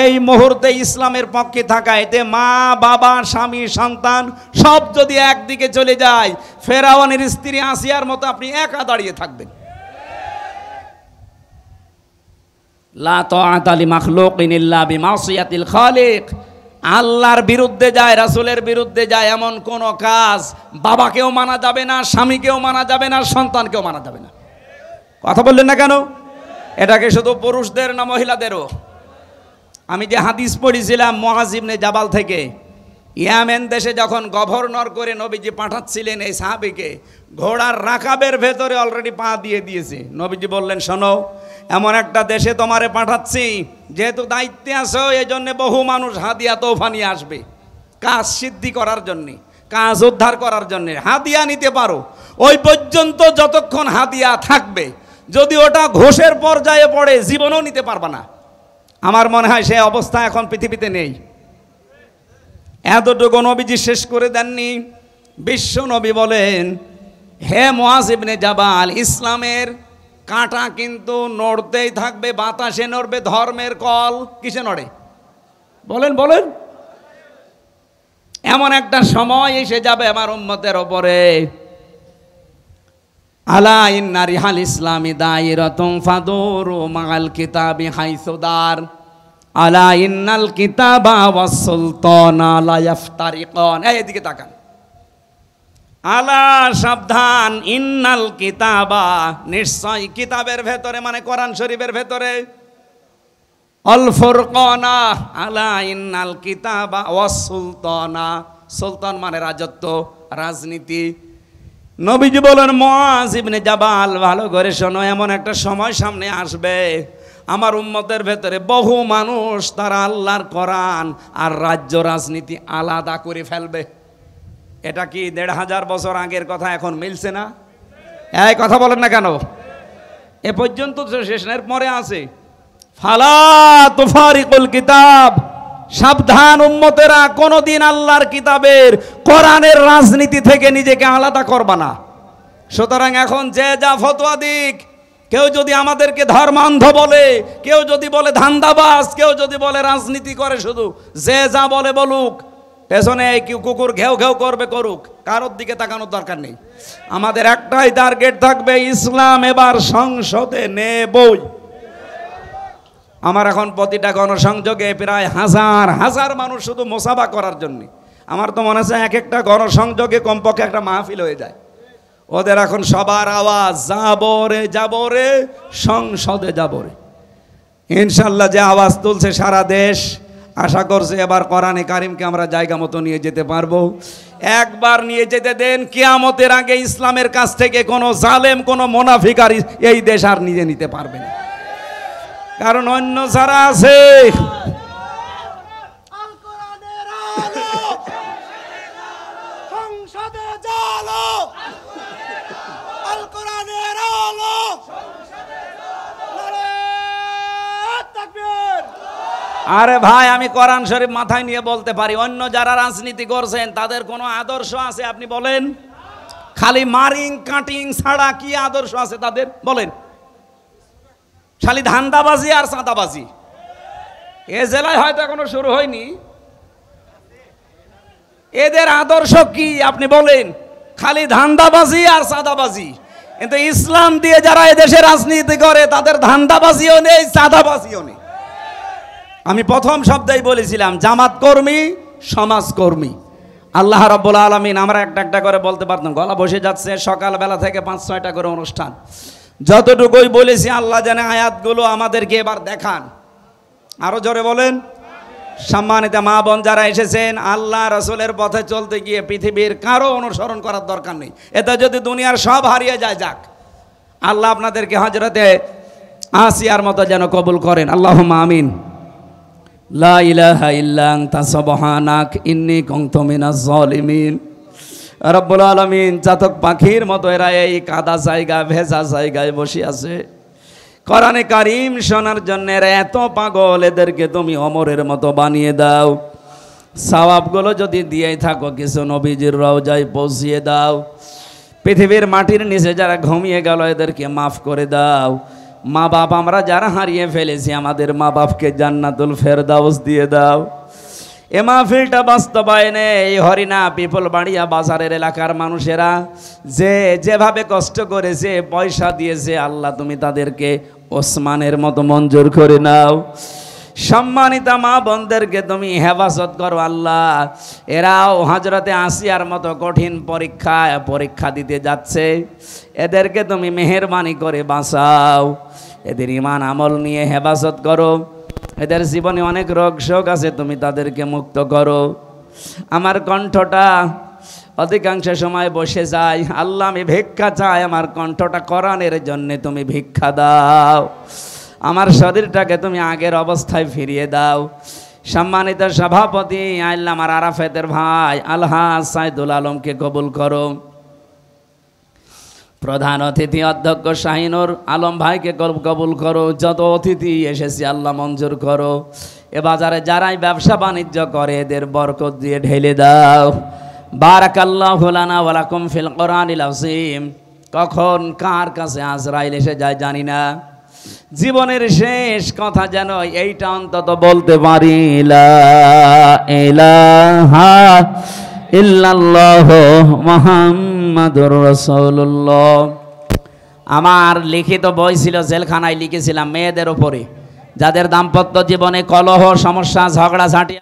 এই মুহূর্তে ইসলামের পক্ষে থাকা। এতে মা বাবা স্বামী সন্তান সব যদি একদিকে চলে যায়, ফেরাউনের স্ত্রী আসিয়ার মতো আপনি একা দাঁড়িয়ে থাকবেন। লা তাআতা লিমাখলুকিন ইল্লা বিমাসিয়াতিল খালিক, আল্লাহর বিরুদ্ধে যায়, রাসূলের বিরুদ্ধে যায় এমন কোন কাজ বাবাকেও মানা যাবে না, স্বামীকেও মানা যাবে না, সন্তানকেও মানা যাবে না। কথা বললেন না কেন? এটাকে শুধু পুরুষদের না মহিলাদেরও? আমি যে হাদিস পড়েছিলাম মুআয ইবনে জাবাল থেকে, ইয়ামেন দেশে যখন গভর্নর করে নবীজি পাঠাচ্ছিলেন এই সাহাবীকে, ঘোড়ার রাকাবের ভেতরে অলরেডি পা দিয়ে দিয়েছে। নবীজি বললেন শোনো, এমন একটা দেশে তোমারে পাঠাচ্ছি, যেহেতু দায়িত্বে আছো এই জন্য বহু মানুষ হাদিয়া তোফা নিয়ে আসবে কাজ সিদ্ধি করার জন্যে, কাজ উদ্ধার করার জন্যে। হাদিয়া নিতে পারো, ওই পর্যন্ত যতক্ষণ হাদিয়া থাকবে, যদি ওটা ঘোষের পর্যায়ে পড়ে জীবনও নিতে পারবা না। আমার মনে হয় সেই অবস্থা এখন পৃথিবীতে নেই। এতটুকু নবীজি শেষ করে দেননি। বিশ্ব নবী বলেন, হে মুআয ইবনে জাবাল, ইসলামের কাঁটা কিন্তু নড়তেই থাকবে, বাতাসে নড়বে। ধর্মের কল কিসে নড়ে? বলেন বলেন। এমন একটা সময় এসে যাবে আমার উম্মতের ওপরে, আলা ইন্না রিহাল ইসলামি দায়রাতুন ফাদুরু মাআল কিতাবি হাইসুদার, আলা ইন্নাল কিতাবা ওয়াস সুলতানা লা ইফতারিকান। এইদিকে তাকান। আলা সাবধান, ইন্নাল কিতাবা নিশ্চয়, কিতাবের ভেতরে মানে কোরআন শরীফের ভেতরে, আল ফুরকানা, আলা ইন্নাল কিতাবা ওয়াস সুলতানা, সুলতান মানে রাজত্ব, রাজনীতি, নবীজি বলেন, মুআজ ইবনে জাবাল ভালো করে শোনো, এমন একটা সময় সামনে আসবে আমার উম্মতের ভেতরে বহু মানুষ তারা আল্লাহর কোরআন আর রাজ্য রাজনীতি আলাদা করে ফেলবে। এটা কি ১৫০০ বছর আগের কথা এখন মিলছে না? এই কথা বলেন না কেন? এ পর্যন্ত তো শেষ না, এর পরে আছে ফালা তুফারিকুল কিতাব, সাবধান উম্মতেরা, কোনদিন আল্লাহর কিতাবের কোরআনের রাজনীতি থেকে নিজেকে আলাদা করবা না। সুতরাং এখন যে যা ফতোয়া দিক, কেউ যদি আমাদেরকে ধর্মান্ধ বলে, কেউ যদি বলে ধান্দাবাজ, কেউ যদি বলে রাজনীতি করে, শুধু যে যা বলে বলুক, পেছনে কুকুর ঘেউ ঘেউ করবে করুক, কারোর দিকে তাকানোর দরকার নেই। আমাদের একটাই টার্গেট থাকবে, ইসলাম এবার সংসদে নেবই। আমার এখন প্রতিটা গণসংযোগে প্রায় হাজার হাজার মানুষ শুধু মোসাফা করার জন্য। আমার তো মনে হচ্ছে এক একটা গণসংযোগে কমপক্ষে একটা মাহফিল হয়ে যায়। ওদের এখন সবার আওয়াজ, যাবো রে সংসদে যাবো রে। ইনশাল্লাহ যে আওয়াজ তুলছে সারা দেশ, আশা করছে এবার কোরআনে কারিমকে আমরা জায়গা মতো নিয়ে যেতে পারবো। একবার নিয়ে যেতে দেন, কিয়ামতের আগে ইসলামের কাছ থেকে কোনো জালেম, কোনো মুনাফিক আর এই দেশ আর নিয়ে নিতে পারবে না। কারণ অন্য যারা আছে, আরে ভাই আমি কোরআন শরীফ মাথায় নিয়ে বলতে পারি, অন্য যারা রাজনীতি করছেন তাদের কোনো আদর্শ আছে আপনি বলেন? খালি মারিং কাটিং ছাড়া কি আদর্শ আছে তাদের বলেন? খালি ধান্দাবাজি আর চাঁদাবাজি। এ জেলায় হয়তো এখনো শুরু হয়নি। এদের আদর্শ কি আপনি বলেন? খালি ধান্দাবাজি আর চাঁদাবাজি। কিন্তু ইসলাম দিয়ে যারা এদেশে রাজনীতি করে তাদের ধান্দাবাজিও নেই, চাঁদাবাজিও নেই। আমি প্রথম শব্দেই বলেছিলাম, জামাত কর্মী, সমাজকর্মী। আল্লাহ রাব্বুল আলামিন, আমরা একটা একটা করে বলতে পারতাম, গলা বসে যাচ্ছে, সকালবেলা থেকে ৫-৬টা করে অনুষ্ঠান। যতটুকুই বলেছি আল্লাহ জানে আয়াতগুলো আমাদেরকে এবার দেখান। আরো জোরে বলেন। সম্মানিত মা বোন যারা এসেছেন, আল্লাহ রাসূলের পথে চলতে গিয়ে পৃথিবীর কারো অনুসরণ করার দরকার নেই। এতে যদি দুনিয়ার সব হারিয়ে যায়, যাক, আল্লাহ আপনাদেরকে হযরতে আসিয়ার মতো যেন কবুল করেন। আল্লাহুম্মা আমিন। লা ইলাহা ইল্লা আনতা সুবহানাক ইন্নী কুনতু মিনাজ জালিমিন। রব্বুল আলামিন, চাতক পাখির মতো এরা এই কাদা জায়গা, ভেজা জায়গায় বসে আছে কোরআনে কারিম শোনার জন্য। এরা এত পাগল, এদেরকে তুমি ওমরের মতো বানিয়ে দাও। সওয়াবগুলো যদি দিয়েই থাকো, কিছু নবীজির রওজায় পৌঁছিয়ে দাও। পৃথিবীর মাটির নিচে যারা ঘুমিয়ে গেল, এদেরকে মাফ করে দাও। মা বাপ আমরা যারা হারিয়ে ফেলেছি, আমাদের মা বাপকে জান্নাতুল ফেরদাউস দিয়ে দাও। এ মাহফিলটা বাস্তবায়নে এই হরিণা পিপল বাড়িয়া বাজারের এলাকার মানুষেরা যেভাবে কষ্ট করেছে, পয়সা দিয়েছে, আল্লাহ তুমি তাদেরকে ওসমানের মতো মঞ্জুর করে নাও। সম্মানিতা মা বোনদেরকে তুমি হেফাজত করো আল্লাহ। এরাও হযরতে আসিয়ার মতো কঠিন পরীক্ষা দিতে যাচ্ছে, এদেরকে তুমি মেহেরবানি করে বাঁচাও। এদের ঈমান আমল নিয়ে হেফাজত করো। এদের জীবনে অনেক রোগ শোক আছে, তুমি তাদেরকে মুক্ত করো। আমার কণ্ঠটা অধিকাংশ সময় বসে যায়, আল্লাহ আমি ভিক্ষা চাই, আমার কণ্ঠটা কোরআনের জন্য তুমি ভিক্ষা দাও। আমার শরীরটাকে তুমি আগের অবস্থায় ফিরিয়ে দাও। সম্মানিত সভাপতি আল্লাহ আমার আরাফাতের ভাই আলহাজ সাইদুল আলমকে কবুল করো। প্রধান অতিথি অধ্যক্ষ শাহিনুর আলম ভাইকে কবুল করো। যত অতিথি এসেছে আল্লাহ মঞ্জুর করো। এ বাজারে যারাই ব্যবসা বাণিজ্য করে, এদের বরকত দিয়ে ঢেলে দাও। বারাকাল্লাহু লানা ওয়া লাকুম ফিল কোরআনিল আযীম। কখন কার কাছে আজরাইল এসে যায় জানি না। জীবনের শেষ কথা যেন এইটা অন্তত বলতে পারি, লা ইলাহা ইল্লাল্লাহু মুহাম্মাদুর রাসূলুল্লাহ। আমার লিখিত বই ছিল, জেলখানায় লিখেছিলাম মেয়েদের উপরে, যাদের দাম্পত্য জীবনে কলহ, সমস্যা, ঝগড়াঝাঁটি